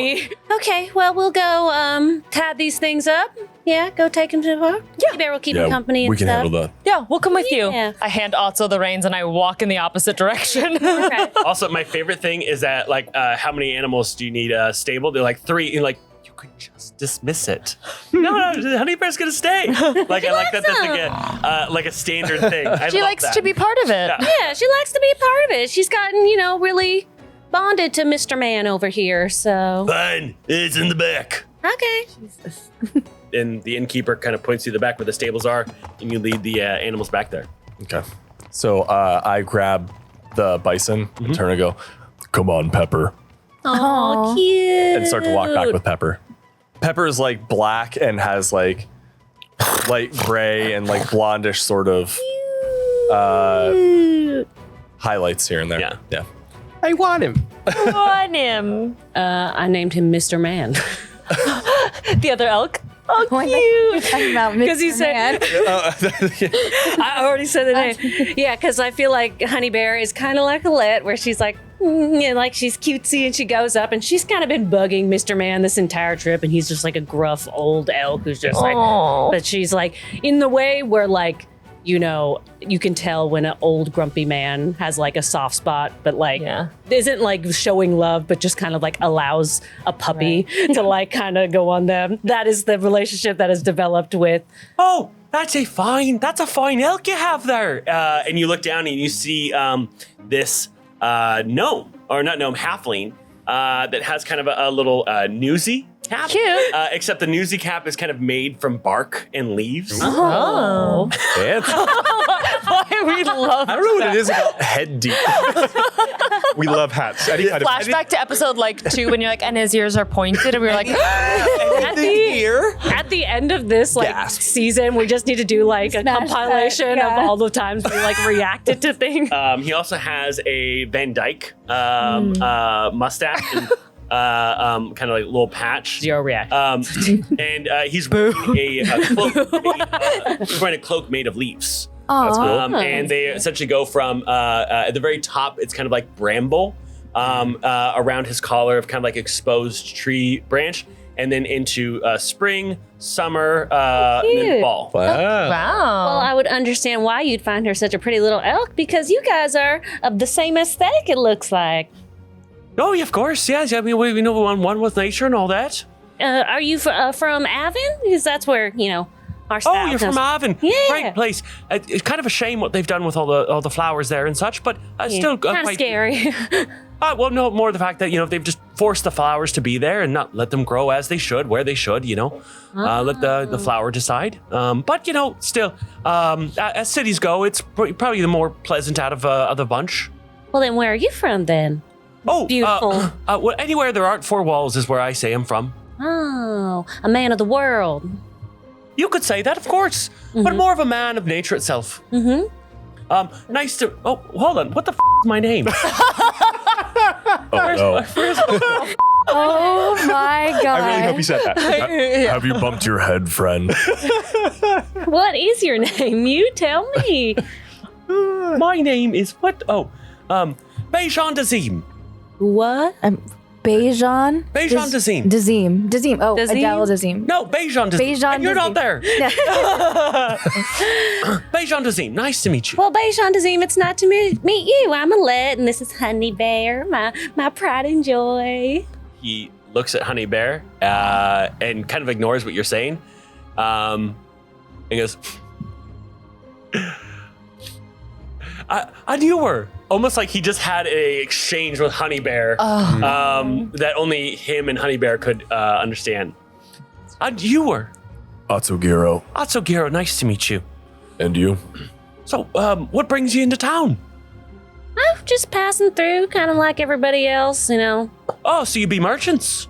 okay, well, we'll go tie these things up. Yeah, go take them to her. Yeah, Bear will keep him company and we can stuff. handle that. Yeah, we'll come with you. Yeah. I hand Otso the reins, and I walk in the opposite direction. Okay. Also, my favorite thing is that, like, how many animals do you need stable? They're like 3. You're like, you could just dismiss it. No, Honey Bear's gonna stay. Like, I like that. That's like a standard thing. She likes to be part of it. Yeah, she likes to be a part of it. She's gotten, really bonded to Mr. Man over here, so. Fine, it's in the back. Okay. And the innkeeper kind of points you to the back where the stables are, and you lead the animals back there. Okay. So I grab the bison and turn and go, come on, Pepper. Oh, cute. And start to walk back with Pepper. Pepper is like black and has like light gray and like blondish sort of highlights here and there. Yeah. Yeah. I want him. On him. I named him Mr. Man. The other elk. Oh, What cute. you're talking about Because you Man. said, I already said the name. Yeah, because I feel like Honey Bear is kind of like Alette, where she's like, like she's cutesy and she goes up and she's kind of been bugging Mr. Man this entire trip, and he's just like a gruff old elk who's just like, but she's like in the way where like, you can tell when an old grumpy man has like a soft spot, but like isn't like showing love, but just kind of like allows a puppy to like kind of go on them. That is the relationship that is developed with. Oh, that's a fine elk you have there. And you look down and you see this gnome, or not gnome, halfling, that has kind of a little newsy cap. Cute. Except the newsy cap is kind of made from bark and leaves. Oh. Why we love I don't know what it is about head deep. We love hats. Any kind of Flashback to episode like 2 when you're like, and his ears are pointed, and we were like, At the end of this like Gasp. season, we just need to do like a Smash compilation that, of all the times we like reacted to things. He also has a Van Dyke mustache and kind of like little patch. Zero reaction. And he's wearing he's wearing a cloak made of leaves. That's cool. And they essentially go from at the very top, it's kind of like bramble around his collar of kind of like exposed tree branch, and then into spring, summer, and then fall. Wow. wow. Well, I would understand why you'd find her such a pretty little elk, because you guys are of the same aesthetic, it looks like. Oh, yeah, of course, yes. I mean, we know one with nature and all that. Are you from Avon? Because that's where, our style Oh, you're from Avon. Yeah. Great place. It's kind of a shame what they've done with all the flowers there and such, but still kind of quite scary. Well, no, more the fact that, they've just forced the flowers to be there and not let them grow as they should, where they should, let the flower decide. But, still, as cities go, it's probably the more pleasant out of the bunch. Well, then where are you from then? Oh, Beautiful. Well, anywhere there aren't 4 walls is where I say I'm from. Oh, a man of the world. You could say that, of course, but more of a man of nature itself. Nice to. Oh, hold on. What the is my name? Oh my god. I really hope you said that. Have you bumped your head, friend? What is your name? You tell me. My name is what? Oh, Bejan Dazim. What? Bejan? Bejan Dazim. Dazim. Oh, Dazim? Adele Dazim. No, Bejan Dazim. Bejan And you're not Dazim. there. Bejan Dazim. Nice to meet you. Well, Bejan Dazim, it's nice to meet you. I'm Alette, and this is Honey Bear, my pride and joy. He looks at Honey Bear and kind of ignores what you're saying. And goes, I knew her. Almost like he just had a exchange with Honey Bear that only him and Honey Bear could understand. You were. Atsugiro. Atsugiro, nice to meet you. And you? So, what brings you into town? I'm just passing through, kind of like everybody else, Oh, so you be merchants?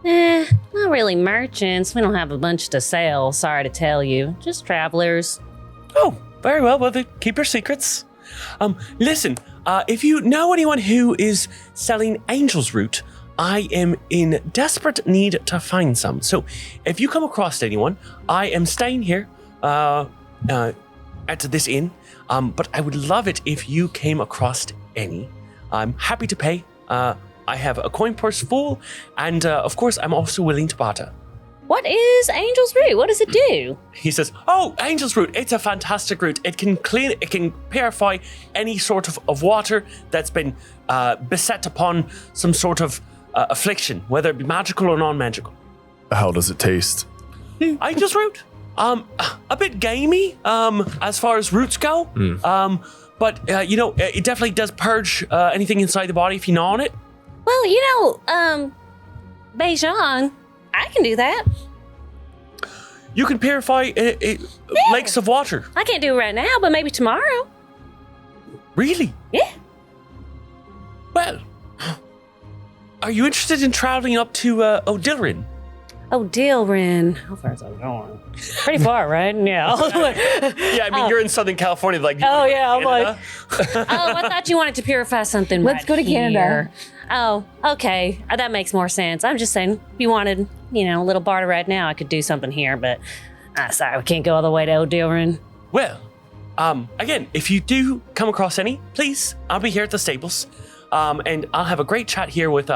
Not really merchants. We don't have a bunch to sell, sorry to tell you. Just travelers. Oh, very well. Well, then keep your secrets. Listen, if you know anyone who is selling angel's root, I am in desperate need to find some. So if you come across anyone, I am staying here. at this inn, but I would love it if you came across any. I'm happy to pay. I have a coin purse full, and of course, I'm also willing to barter. What is Angel's Root? What does it do? He says, "Oh, Angel's Root! It's a fantastic root. It can clean. It can purify any sort of water that's been beset upon some sort of affliction, whether it be magical or non-magical." How does it taste? Angel's Root, a bit gamey, as far as roots go. But it definitely does purge anything inside the body if you gnaw on it. Well, Beijing, I can do that. You can purify lakes of water. I can't do it right now, but maybe tomorrow. Really? Yeah. Well, are you interested in traveling up to Odilrin? Oh, Dilrin. How far is that going? Pretty far, right? Yeah. Yeah, I mean, you're in Southern California. Like, Oh, yeah, I'm Canada. I thought you wanted to purify something. Let's right go to Canada. here. Oh, okay. That makes more sense. I'm just saying, if you wanted, a little barter right now, I could do something here, but sorry, we can't go all the way to Odilrin. Well, again, if you do come across any, please, I'll be here at the stables. And I'll have a great chat here with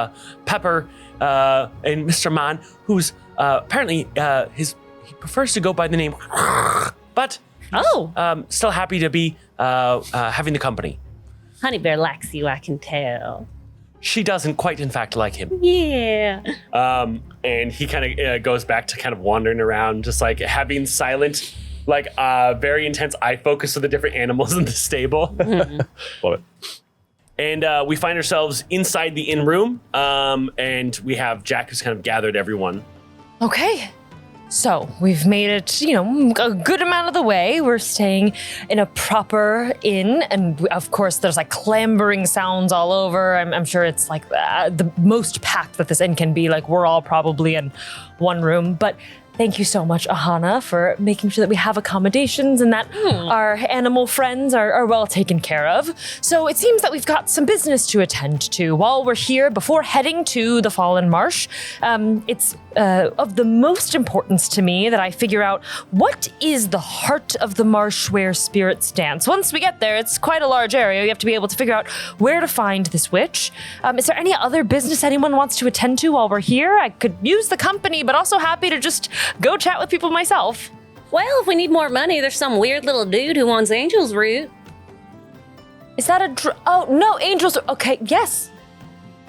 Pepper and Mr. Man, who's apparently he prefers to go by the name, but still happy to be having the company. Honey Bear likes you, I can tell. She doesn't quite, in fact, like him. Yeah. And he kind of goes back to kind of wandering around, just like having silent, like very intense eye focus of the different animals in the stable. Love it. And we find ourselves inside the inn room, and we have Jack who's kind of gathered everyone. Okay. So we've made it, a good amount of the way. We're staying in a proper inn. And of course, there's like clambering sounds all over. I'm sure it's like the most packed that this inn can be. Like we're all probably in one room. But thank you so much, Ahana, for making sure that we have accommodations and that our animal friends are well taken care of. So it seems that we've got some business to attend to while we're here before heading to the Fallen Marsh. It's of the most importance to me that I figure out what is the heart of the marsh where spirits dance. Once we get there, it's quite a large area. You have to be able to figure out where to find this witch. Is there any other business anyone wants to attend to while we're here? I could use the company, but also happy to just go chat with people myself. Well, if we need more money, there's some weird little dude who wants Angel's Root. Is that oh, no, angels. Okay, yes.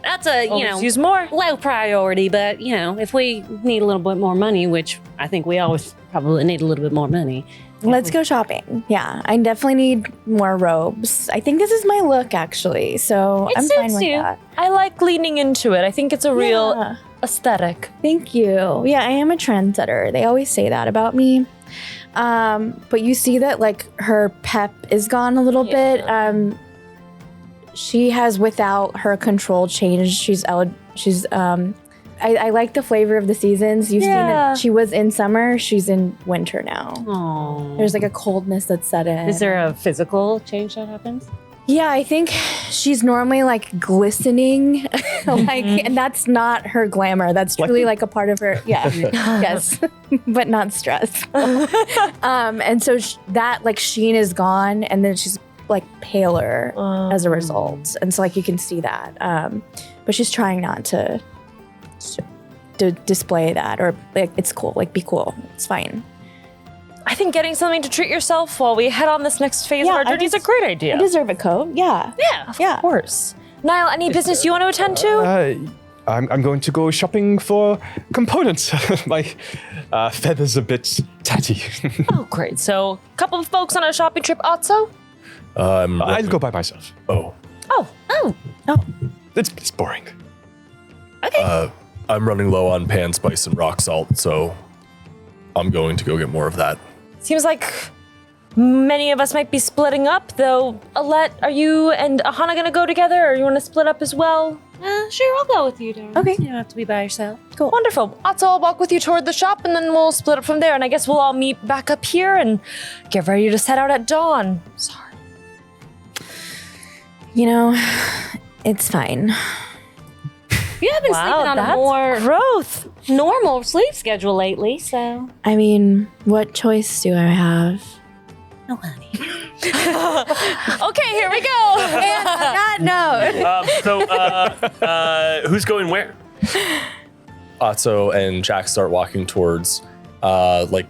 That's a, Use more. low priority, but, if we need a little bit more money, which I think we always probably need a little bit more money. Let's go shopping. Yeah, I definitely need more robes. I think this is my look, actually, so I'm fine with that. I like leaning into it. I think it's a real Yeah. aesthetic. Thank you. Yeah, I am a trendsetter. They always say that about me. But you see that like her pep is gone a little bit. She has, without her control, changed. I like the flavor of the seasons. You've seen that she was in summer. She's in winter now. Oh. There's like a coldness that's set in. Is there a physical change that happens? Yeah, I think she's normally like glistening, and that's not her glamour. That's truly like a part of her. Yeah, yes, but not stress. And so that like sheen is gone, and then she's like paler as a result. And so like you can see that, but she's trying not to display that, or like it's cool. Like be cool. It's fine. I think getting something to treat yourself while we head on this next phase of our journey is a great idea. I deserve a coat. Yeah. Of course. Niall, any business you want to attend to? I'm going to go shopping for components. My feather's a bit tatty. Oh, great. So, a couple of folks on a shopping trip, Otso? I'll go by myself. Oh. It's boring. Okay. I'm running low on pan spice and rock salt, so I'm going to go get more of that. Seems like many of us might be splitting up, though. Alette, are you and Ahana going to go together, or you want to split up as well? Sure, I'll go with you, Darren. Okay. You don't have to be by yourself. Cool. Wonderful. Otso, I'll walk with you toward the shop, and then we'll split up from there. And I guess we'll all meet back up here and get ready to set out at dawn. Sorry. It's fine. You have been sleeping on a more growth. normal sleep schedule lately, so. I mean, what choice do I have? No, honey. Okay, here we go. And on that note, Who's going where? Otso and Jack start walking towards like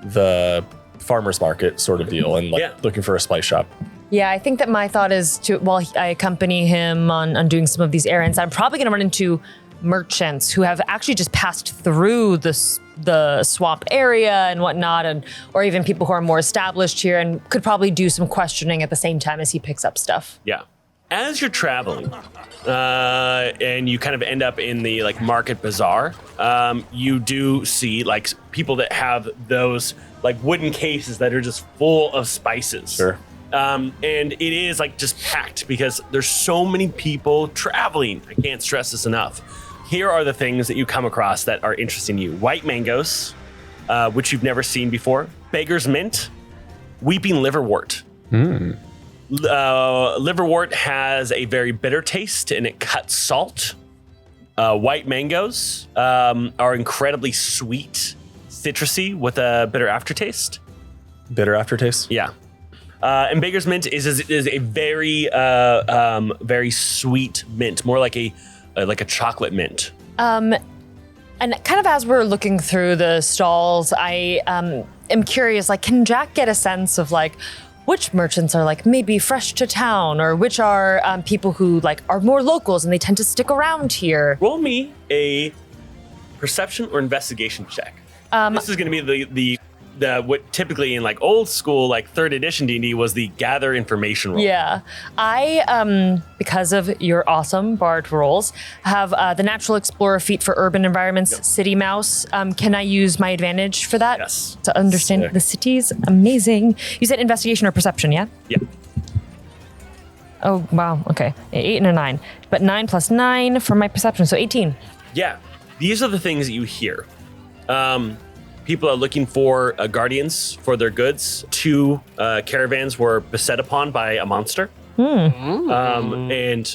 the farmer's market sort of deal and like Yeah. looking for a spice shop. Yeah, I think that my thought is to, while I accompany him on doing some of these errands, I'm probably going to run into merchants who have actually just passed through the swamp area and whatnot, and or even people who are more established here and could probably do some questioning at the same time as he picks up stuff. Yeah. As you're traveling, and you kind of end up in the like market bazaar, you do see like people that have those like wooden cases that are just full of spices. Sure. And it is like just packed because there's so many people traveling. I can't stress this enough. Here are the things that you come across that are interesting to you. White mangoes, which you've never seen before. Beggar's mint, weeping liverwort. Liverwort has a very bitter taste and it cuts salt. White mangoes are incredibly sweet, citrusy with a bitter aftertaste. Bitter aftertaste? Yeah. And Baker's mint is a very very sweet mint, more like a chocolate mint. And kind of as we're looking through the stalls, I am curious, like, can Jack get a sense of like which merchants are like maybe fresh to town, or which are people who like are more locals and they tend to stick around here? Roll me a perception or investigation check. This is going to be the what typically in like old school, like 3rd edition D&D was the gather information roll. Yeah, I, because of your awesome bard rolls, have the natural explorer feat for urban environments, city mouse. Can I use my advantage for that? Yes. To understand Sick. the cities? Amazing. You said investigation or perception, yeah? Yeah. Oh, wow, okay. 8 and a 9. But 9 plus 9 for my perception, so 18. Yeah. These are the things that you hear. People are looking for guardians for their goods. 2 caravans were beset upon by a monster and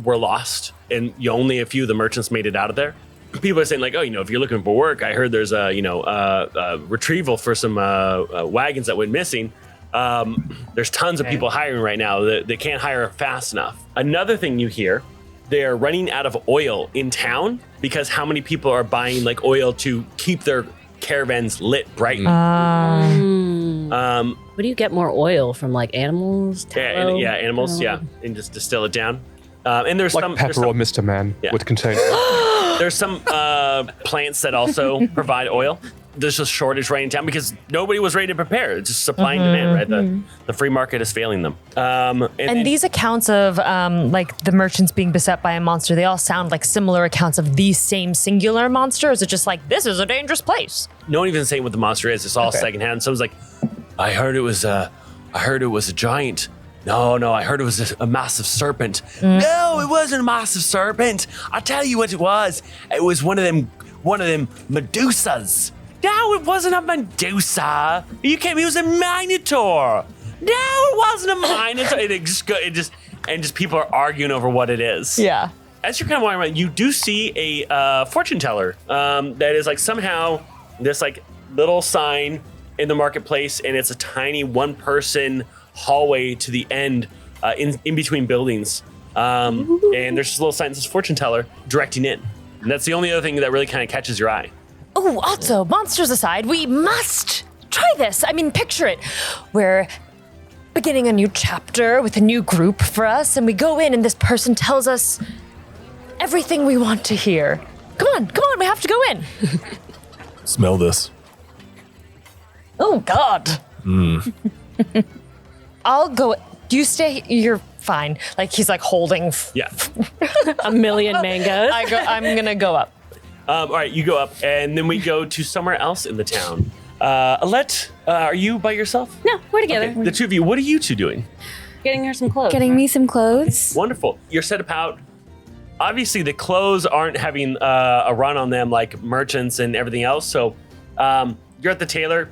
were lost. And only a few of the merchants made it out of there. People are saying like, oh, if you're looking for work, I heard there's a retrieval for some wagons that went missing. There's tons of people hiring right now. They can't hire fast enough. Another thing you hear, they are running out of oil in town because how many people are buying like oil to keep their caravans lit bright. Where do you get more oil from? Like animals? Tallow? Yeah, animals. Tallow? Yeah, and just distill it down. And there's Like some Pepper or Mr. Man Yeah. would contain. there's some plants that also provide oil. There's a shortage right in town because nobody was ready to prepare. It's just supply and demand, right? The free market is failing them. And these accounts of like the merchants being beset by a monster, they all sound like similar accounts of the same singular monster. Or is it just like, this is a dangerous place? no one even saying what the monster is. It's all secondhand. So it was like, I heard it was a giant. No, I heard it was a massive serpent. No, it wasn't a massive serpent. I'll tell you what it was. It was one of them Medusas. No, it wasn't a Medusa. You can't. It was a Minotaur. No, it wasn't a Minotaur. And just people are arguing over what it is. Yeah. As you're kind of walking around, you do see a fortune teller that is like somehow this like little sign in the marketplace, and it's a tiny 1-person hallway to the end in between buildings. And there's this little sign that says fortune teller directing in. And that's the only other thing that really kind of catches your eye. Oh, also, monsters aside, we must try this. I mean, picture it. We're beginning a new chapter with a new group for us, and we go in, and this person tells us everything we want to hear. Come on, we have to go in. Smell this. Oh, God. I'll go. You stay. You're fine. Like, he's like holding. Yeah. A million mangoes. I'm gonna go up. All right, you go up, and then we go to somewhere else in the town. Alette, are you by yourself? No, we're together. Okay, the two of you, what are you two doing? Getting her some clothes. Getting me some clothes. Wonderful. You're set about. Obviously, the clothes aren't having a run on them like merchants and everything else. So you're at the tailor.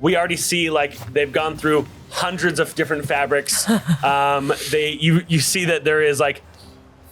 We already see like they've gone through hundreds of different fabrics. You see that there is like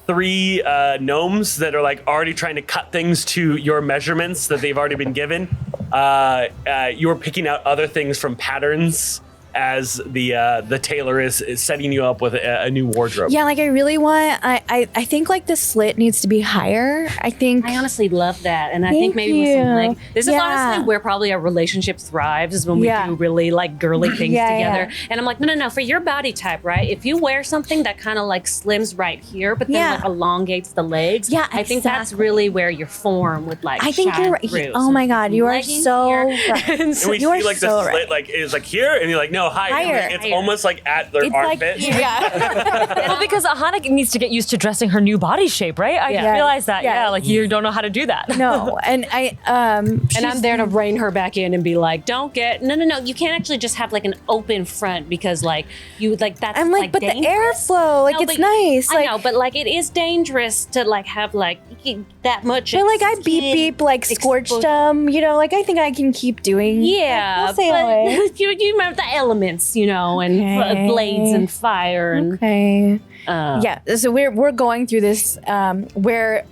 3 gnomes that are like already trying to cut things to your measurements that they've already been given. You're picking out other things from patterns as the tailor is setting you up with a new wardrobe. Yeah, like I really want. I think like the slit needs to be higher. I think. I honestly love that, and I Thank think maybe with some you. like this is Yeah. honestly where probably our relationship thrives is when we Yeah. do really like girly things Yeah, together. yeah. And I'm like, no, for your body type, right? If you wear something that kind of like slims right here, but then Yeah. like elongates the legs, Yeah, I think that's exactly. really where your form would like. I think shine you're right. through. Oh So my God, you are leggings so here. right. And so- And we You are see like the so slit right. like is like here, and you're like, no, higher. Higher. And, like, it's Higher. almost like at their It's like armpit. yeah. Well, because Ahana needs to get used to dressing her new body shape, right? I Yeah. realize that. Yeah. Yeah, like you don't know how to do that. No, and I And I'm there to rein her back in and be like, don't get no. You can't actually just have like an open front because like you like that's I'm like, but the dangerous. airflow, like No, it's but- nice. I Like, know, but like it is dangerous to like have like that much. but like I beep skin beep like scorched them. You know, like I think I can keep doing. Yeah, We'll say away. but you remember the elements, you know, and Okay. blades and fire and Okay. uh, Yeah, so we're going through this where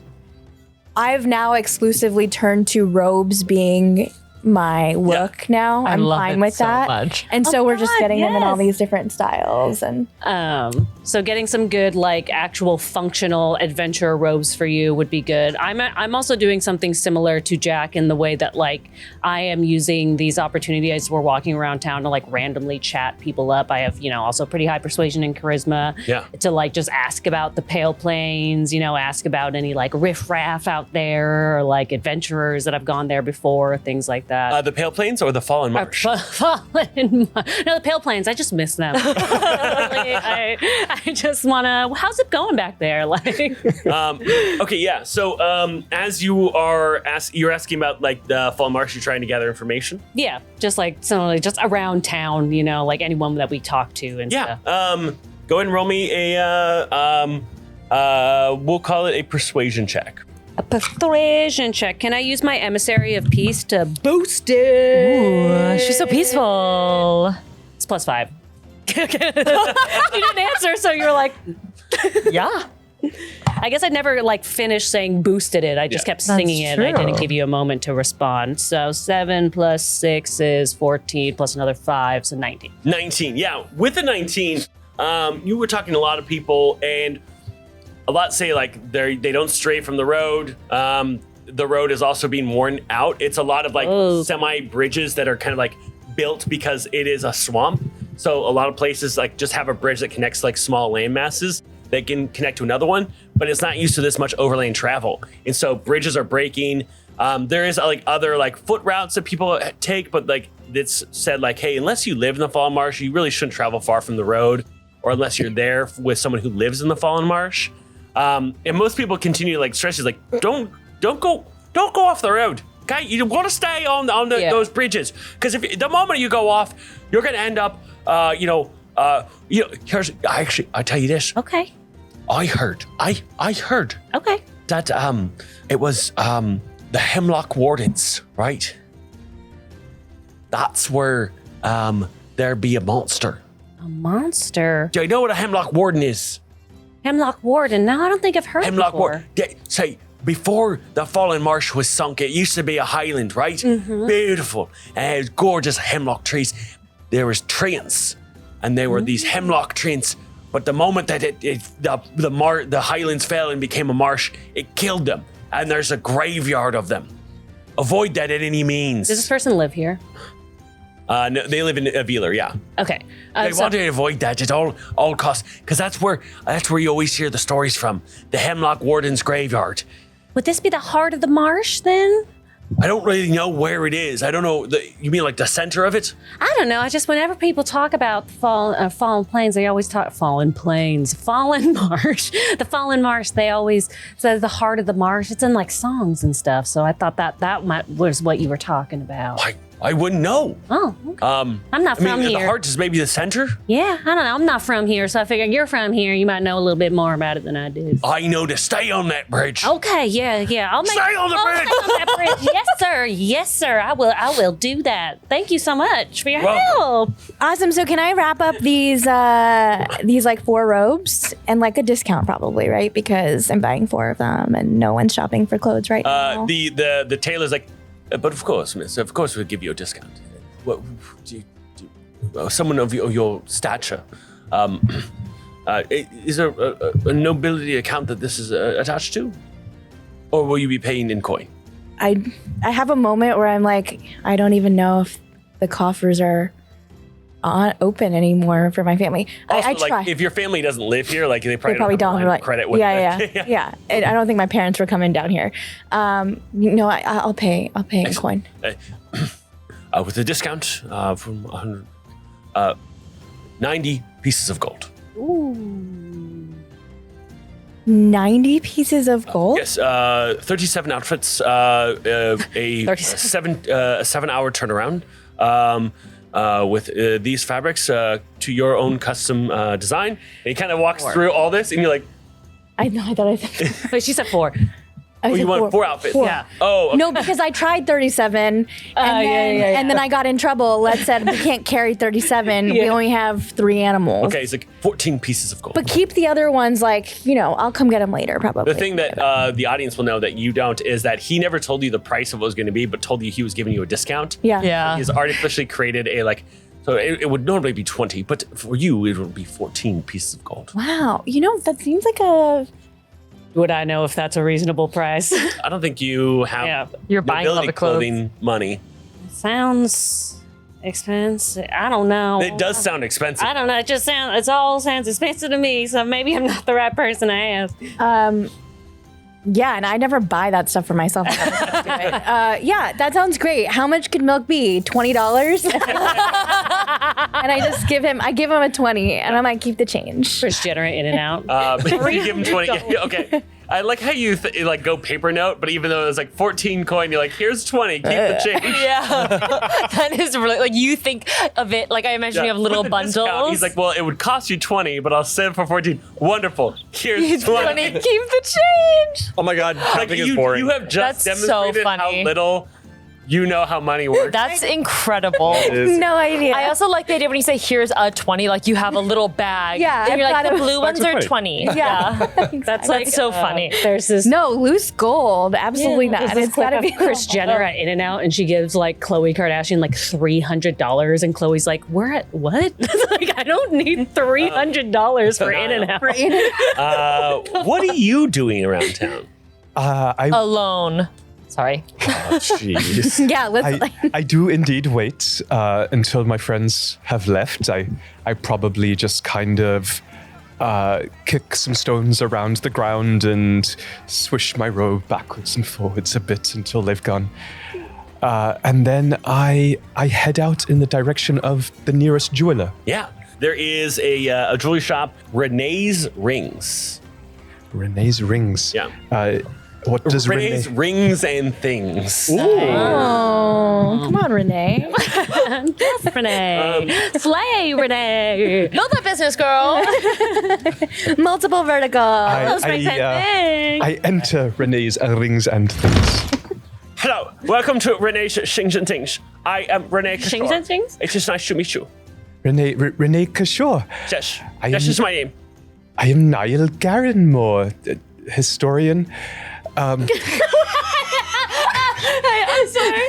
I've now exclusively turned to robes being my look now. I I'm love fine it with so that. much. And so we're just God, getting them in all yes. these different styles and So getting some good like actual functional adventure robes for you would be good. I'm also doing something similar to Jack in the way that like I am using these opportunities as we're walking around town to like randomly chat people up. I have, you know, also pretty high persuasion and charisma Yeah. to like just ask about the Pale Plains, you know, ask about any like riffraff out there or like adventurers that have gone there before, things like that. The Pale Plains or the Fallen Marsh? No, the Pale Plains. I just miss them. Like, I just want to. How's it going back there? Like, Okay, yeah. So as you are you're asking about like the Fallen Marsh, you're trying to gather information. yeah, just like similarly, just around town. You know, like anyone that we talk to and Yeah. stuff. Go ahead and roll me we'll call it a persuasion check. A persuasion check. Can I use my emissary of peace to boost it? Ooh, she's so peaceful. It's +5. You didn't answer, so you were like, Yeah. I guess I never like finished saying boosted it. I just Yeah. kept singing it. I didn't true. give you a moment to respond. So 7 + 6 is 14 plus another 5, so 19. 19. Yeah, with the 19, you were talking to a lot of people, and a lot say like they don't stray from the road. The road is also being worn out. It's a lot of like Oh. semi bridges that are kind of like built because it is a swamp. So a lot of places like just have a bridge that connects like small land masses that can connect to another one, but it's not used to this much overland travel. And so bridges are breaking. There is like other like foot routes that people take, but like it's said like, hey, unless you live in the Fallen Marsh, you really shouldn't travel far from the road, or unless you're there with someone who lives in the Fallen Marsh. And most people continue to like stress is like, don't go off the road. Okay, you want to stay on Yeah. those bridges, because if the moment you go off, you're gonna end up, here's I tell you this. Okay. I heard Okay. that it was the Hemlock Wardens, right? That's where there be a monster. A monster. Do you know what a Hemlock Warden is? Hemlock Warden. No, I don't think I've heard Hemlock before. Warden. Yeah, say before the Fallen Marsh was sunk, it used to be a highland, right? Beautiful, and gorgeous hemlock trees. There was trains, and they were these hemlock trains. But the moment that the highlands fell and became a marsh, it killed them. And there's a graveyard of them. Avoid that at any means. Does this person live here? No, they live in Veeler, yeah. Okay. They So- want to avoid that at all costs, because that's where you always hear the stories from. The Hemlock Warden's graveyard. would this be the heart of the marsh then? I don't really know where it is. I don't know. You mean like the center of it? I don't know. I just whenever people talk about fallen plains, they always talk fallen plains, fallen marsh, the fallen marsh. They always say the heart of the marsh. It's in like songs and stuff. So I thought that was what you were talking about. I wouldn't know. Oh, okay. I'm not from the here. heart is maybe the center. Yeah, I don't know. I'm not from here, so I figured you're from here. You might know a little bit more about it than I do. I know to stay on that bridge. Okay, yeah. I'll Stay on the bridge. Stay on that bridge. Yes, sir. I will do that. Thank you so much for your Welcome. help. awesome. So can I wrap up these like 4 robes and like a discount probably, right? Because I'm buying 4 of them and no one's shopping for clothes right now. The tailor's like, but of course, miss. Of course, we'll give you a discount. What do you someone of your stature. Is there a nobility account that this is attached to? Or will you be paying in coin? I have a moment where I'm like, I don't even know if the coffers are open anymore for my family. Also, I try. if your family doesn't live here, like they probably, Probably don't don't have like credit with yeah. And I don't think my parents were coming down here. No, I'll pay in coin. With a discount from 100, 90 pieces of gold. 90 pieces of gold? Yes, 37 outfits, a 7-hour turnaround. With these fabrics to your own custom design. And he kind of walks through all this, and you're like, I thought I said. Wait, she said 4. you want 4 outfits? Yeah. Oh, okay. No, because I tried 37, and then I got in trouble. Let's said we can't carry 37. We only have 3 animals. Okay, it's like 14 pieces of gold. But keep the other ones, like, I'll come get them later, probably. The thing that the audience will know that you don't is that he never told you the price of what was going to be, but told you he was giving you a discount. Yeah. He's artificially created so it would normally be 20, but for you, it would be 14 pieces of gold. Wow. That seems like a... Would I know if that's a reasonable price? I don't think you have You're buying a lot nobility of clothes. clothing money. Sounds expensive. I don't know. It does sound expensive. I don't know. It all sounds expensive to me. So maybe I'm not the right person to ask. Yeah, and I never buy that stuff for myself. Yeah, that sounds great. How much could milk be? $20? And I give him a 20, and I might keep the change. First generate in and out. You give him 20. Yeah, okay. I like how you go paper note, but even though it's like 14 coin, you're like, here's 20, keep the change. Yeah. That is really, like, you think of it, like, I imagine you have little With the discount, bundles. He's like, well, it would cost you 20, but I'll sell it for 14. Wonderful. Here's 20. Keep the change. Oh my God, Like, counting is boring. you have just That's so demonstrated how funny. little you know how money works. That's incredible. No idea. I also like the idea when you say here's a 20, like you have a little bag. Yeah, And you're I've like, got the a- blue ones are 20. 20. Yeah. That's so funny. There's this. No, loose gold. Absolutely There's not. this It's got to clip be of Kris Jenner at In and Out, and she gives like Khloe Kardashian like $300, and Khloe's like, "We're at what? Like, I don't need $300 for In and Out." What are you doing around town? Alone. Sorry. Jeez. Yeah, let's. I do indeed wait until my friends have left. I probably just kind of kick some stones around the ground and swish my robe backwards and forwards a bit until they've gone. And then I head out in the direction of the nearest jeweler. Yeah. There is a jewelry shop, Renee's Rings. Renee's Rings. Yeah. What does Renee's Renee... Rings and Things. Oh, come on, Renee. Yes, Renee. Slay, Renee. Build that business, girl. Multiple verticals. I enter Renee's Rings and Things. Hello. Welcome to Renee's Shings and Things. I am Renee Kishore. Shings and Things? It is nice to meet you. Renee Kishore. Yes. I This am- is my name. I am Niall Garrenmore, historian. I'm sorry.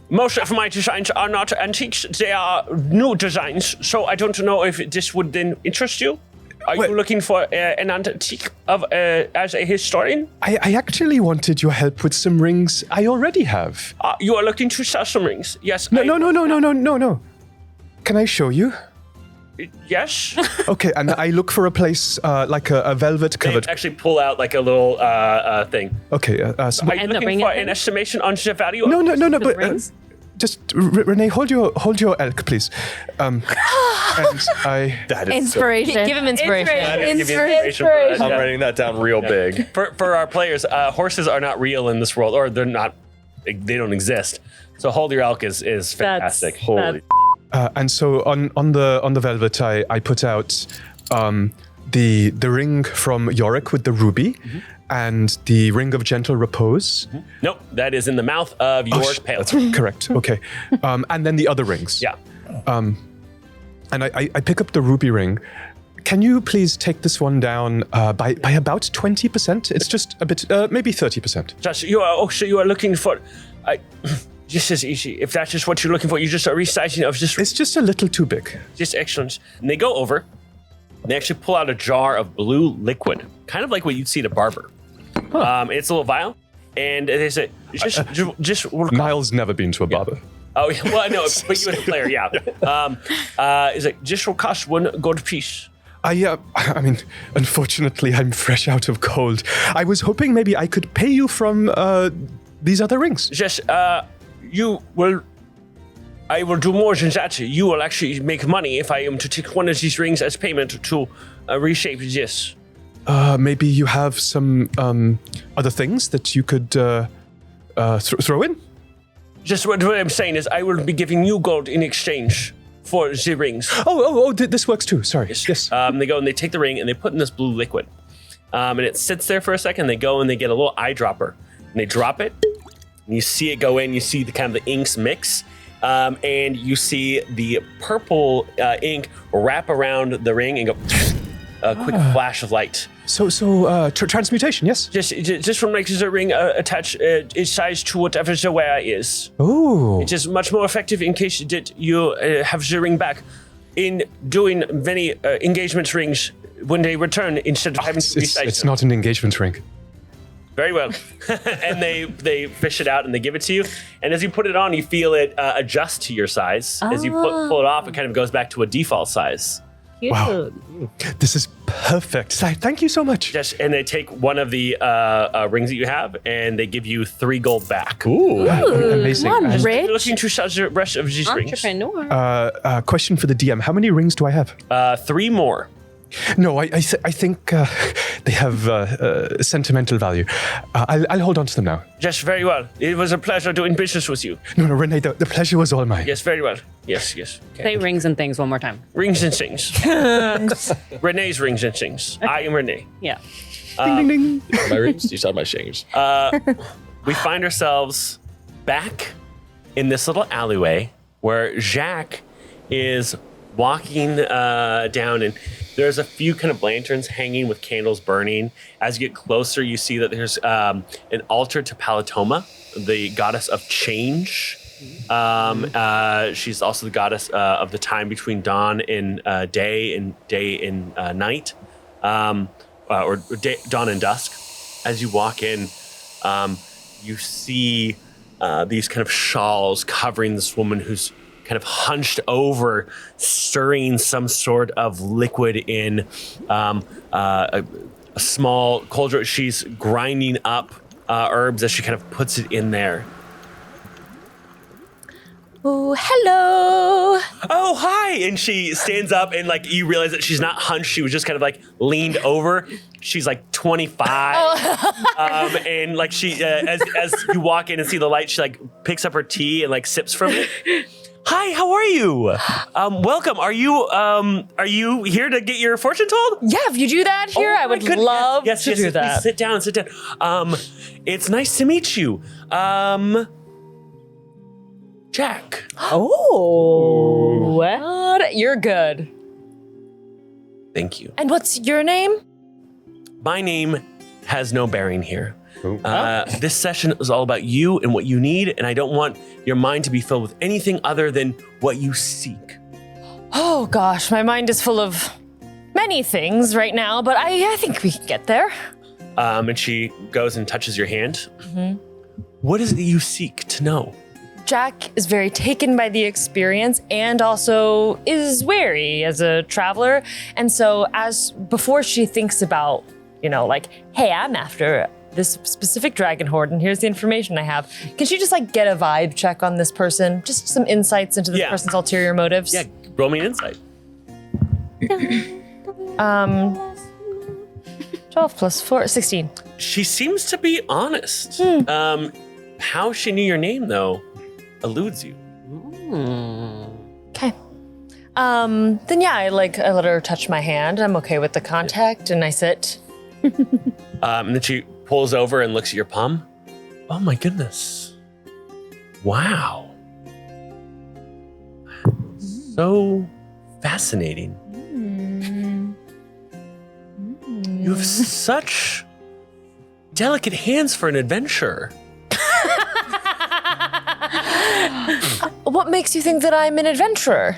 Most of my designs are not antiques. They are new designs. So I don't know if this would then interest you. Are Well- you looking for an antique as a historian? I actually wanted your help with some rings I already have. You are looking to sell some rings. Yes. No. Can I show you? Yes. Okay, and I look for a place like a velvet They covered. actually pull out like a little thing. Okay, so Are you And the looking ring for thing? an estimation on the value? no, the but rings? just Renee, hold your elk, please. And I. That is Inspiration. Give him inspiration. Give you inspiration for that, I'm yeah. writing that down real big. For our players, horses are not real in this world, or they're not. They don't exist. So hold your elk is fantastic. Holy. And so on the velvet, I put out the ring from Yorick with the ruby, and the ring of gentle repose. Nope, that is in the mouth of your pale. That's correct. Okay, and then the other rings. Yeah. And I pick up the ruby ring. Can you please take this one down by about 20%? It's just a bit, maybe 30%. Josh, you are looking for. Just as easy. If that's just what you're looking for, you're just a resizing of just It's just a little too big. just excellent. And they go over. And they actually pull out a jar of blue liquid, kind of like what you'd see at a barber. It's a little vial, and they say just Niall's never been to a barber. Oh, yeah, well, no, but you and a player, yeah. It's like, this will cost 1 gold piece. I mean, unfortunately, I'm fresh out of cold. I was hoping maybe I could pay you from these other rings. Just, I will do more than that. You will actually make money if I am to take one of these rings as payment to reshape this. Maybe you have some other things that you could throw in? Just what I'm saying is I will be giving you gold in exchange for the rings. This works too. Sorry. Yes. They go and they take the ring and they put in this blue liquid. And it sits there for a second. They go and they get a little eyedropper. And they drop it. And you see it go in. You see the kind of the inks mix. And you see the purple ink wrap around the ring and go a quick flash of light. So transmutation, yes? Just from making the ring attach its size to whatever the wearer is. Oh. It is much more effective in case you have the ring back in doing many engagement rings when they return instead of having to resize It's them. not an engagement ring. Very well. And they fish it out and they give it to you. And as you put it on, you feel it adjust to your size. As you pull it off, it kind of goes back to a default size. Cute. Wow. This is perfect. Thank you so much. Yes, and they take one of the rings that you have and they give you 3 gold back. Ooh. Amazing. Come on, And, Rich. You're looking to sell the rest of these rings. Entrepreneur. question for the DM. How many rings do I have? 3 more. No, I think they have sentimental value. I'll hold on to them now. Yes, very well. It was a pleasure doing business with you. No, Renee, the pleasure was all mine. Yes, very well. Yes. Okay. Say rings and things one more time. Rings and things. Renee's rings and things. I am Renee. Yeah. Ding, ding, ding. My rings? You saw my shingers. We find ourselves back in this little alleyway where Jacques is walking down, and there's a few kind of lanterns hanging with candles burning. As you get closer, you see that there's an altar to Palatoma, the goddess of change. She's also the goddess of the time between dawn and day and night, or dawn and dusk. As you walk in, you see these kind of shawls covering this woman who's kind of hunched over, stirring some sort of liquid in a small cauldron. She's grinding up herbs as she kind of puts it in there. Oh, hello. Oh, hi! And she stands up, and like you realize that she's not hunched. She was just kind of like leaned over. She's like 25, and like she, as you walk in and see the light, she like picks up her tea and like sips from it. Hi, how are you? Welcome. Are you here to get your fortune told? Yeah, if you do that here, I would love to do that. Please sit down. It's nice to meet you. Jack. Oh. What? You're good. Thank you. And what's your name? My name has no bearing here. This session is all about you and what you need, and I don't want your mind to be filled with anything other than what you seek. Oh gosh, my mind is full of many things right now, but I think we can get there. And she goes and touches your hand. Mm-hmm. What is it that you seek to know? Jack is very taken by the experience and also is wary as a traveler. And so before she thinks about, like, hey, I'm after this specific dragon horde and here's the information I have, can she just like get a vibe check on this person? Just some insights into this person's ulterior motives? Yeah, roll me an insight. 12 plus 4, 16. She seems to be honest. How she knew your name, though, eludes you. Okay. Then yeah, I let her touch my hand. I'm okay with the contact, and I sit. And then she pulls over and looks at your palm. Oh my goodness. Wow. So fascinating. You have such delicate hands for an adventurer. What makes you think that I'm an adventurer?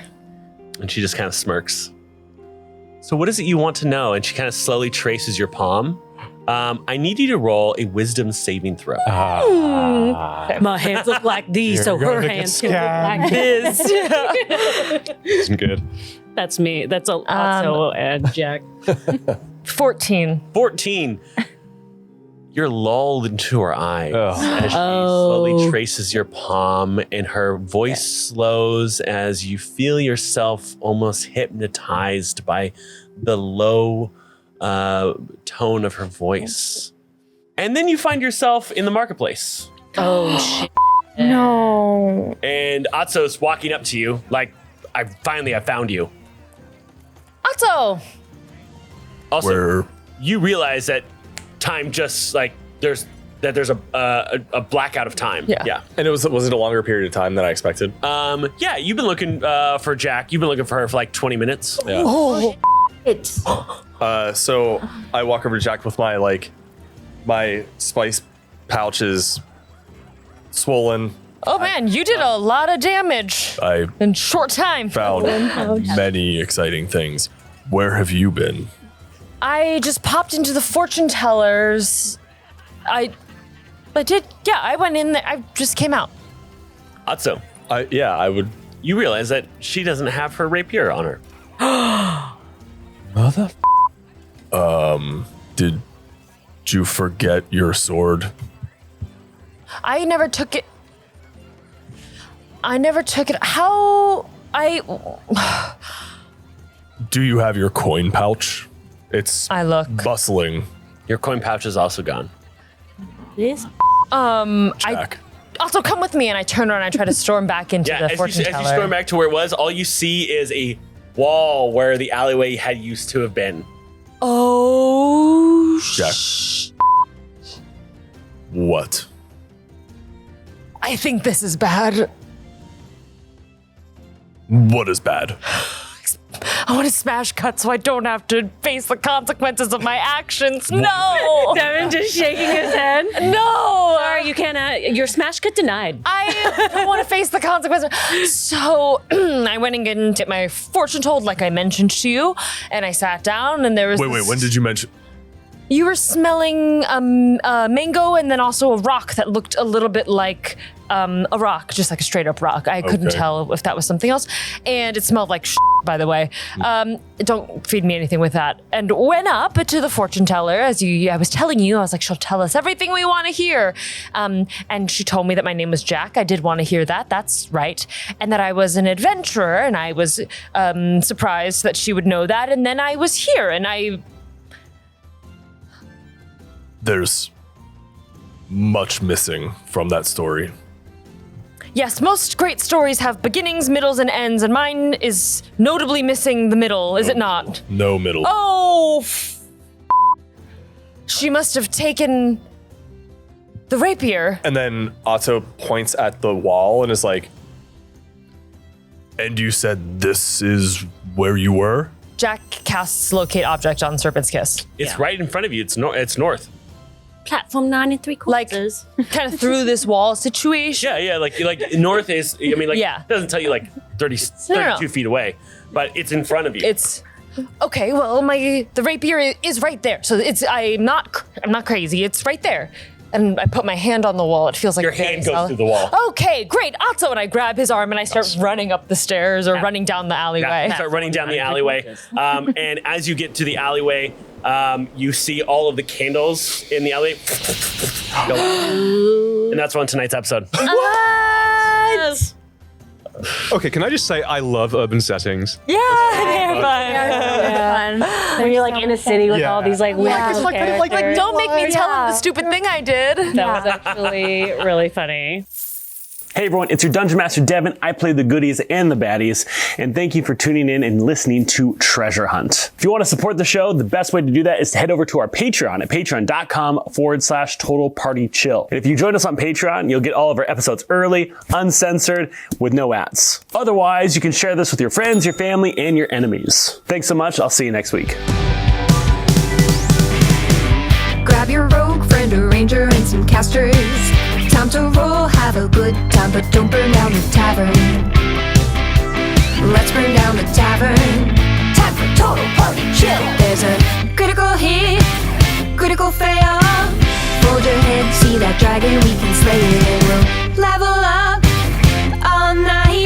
And she just kind of smirks. So what is it you want to know? And she kind of slowly traces your palm. I need you to roll a wisdom saving throw. My hands look like these, so her hands can look like this. Isn't good. That's me. That's also Jack. 14. 14. You're lulled into her eyes as she slowly traces your palm, and her voice slows as you feel yourself almost hypnotized by the low tone of her voice. And then you find yourself in the marketplace. Oh, shit. No. And Atso's walking up to you like, I found you. Atso! Also, you realize that time just like there's a blackout of time. Yeah. And was it a longer period of time than I expected? Yeah, you've been looking for Jack. You've been looking for her for like 20 minutes. Yeah. Oh, it's So I walk over to Jack with my spice pouches swollen. Oh man, you did a lot of damage I in short time. found many exciting things. Where have you been? I just popped into the fortune tellers. I went in there. I just came out. Atso, I would. you realize that she doesn't have her rapier on her. Mother. Did you forget your sword? I never took it. How Do you have your coin pouch? It's I look. bustling. Your coin pouch is also gone. This? Jack. Also come with me, and I turn around and I try to storm back into Yeah, the fortune as you teller. storm back to where it was, all you see is a wall where the alleyway had used to have been. Oh, Jack. What? I think this is bad. What is bad? I want to smash cut so I don't have to face the consequences of my actions. No! Devin just shaking his head. No! Sorry, you can't. Your smash cut denied. I don't want to face the consequences. So I went and get my fortune told, like I mentioned to you, and I sat down, and there was. Wait, when did you mention? You were smelling mango and then also a rock that looked a little bit like a rock, just like a straight up rock. I couldn't Okay. tell if that was something else. And it smelled like by the way. Don't feed me anything with that. And went up to the fortune teller, I was telling you, I was like, she'll tell us everything we want to hear. And she told me that my name was Jack. I did want to hear that. That's right. And that I was an adventurer, and I was surprised that she would know that. And then I was here, and There's much missing from that story. Yes, most great stories have beginnings, middles, and ends, and mine is notably missing the middle, is it not? No middle. Oh! She must have taken the rapier. And then Otto points at the wall and is like, and you said this is where you were? Jack casts locate object on Serpent's Kiss. It's right in front of you. It's north. Platform 9 3/4. Kind of through this wall situation. Yeah, like north is. I mean, like Yeah. it doesn't tell you like 32 feet away, but it's in front of you. It's okay. Well, the rapier is right there, so I'm not crazy. It's right there, and I put my hand on the wall. It feels like Your very hand goes solid. through the wall. Okay, great. Otto, and I grab his arm and I start running up the stairs or running down the alleyway. Start running down the alleyway, and as you get to the alleyway, you see all of the candles in the alleyway go out. And that's on tonight's episode. What? Okay, can I just say I love urban settings? Yeah, they're fun. When you're like in a city with all these like weird characters. Like, don't make me tell them the stupid thing I did. That was actually really funny. Hey everyone, it's your Dungeon Master Devin. I play the goodies and the baddies, and thank you for tuning in and listening to Treasure Hunt. If you want to support the show, the best way to do that is to head over to our Patreon at patreon.com/Total Party Chill. And if you join us on Patreon, you'll get all of our episodes early, uncensored, with no ads. Otherwise, you can share this with your friends, your family, and your enemies. Thanks so much. I'll see you next week. Grab your rogue friend, a ranger, and some casters. Time time to roll, have a good time, but don't burn down the tavern. Let's burn down the tavern. Time for total party chill. There's a critical hit, critical fail. Hold your head, see that dragon, we can slay it. We'll level up all night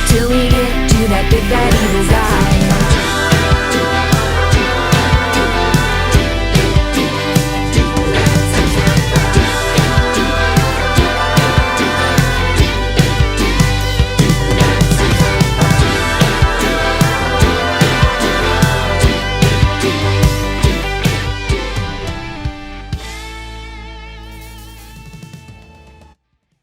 till we get to that big baddie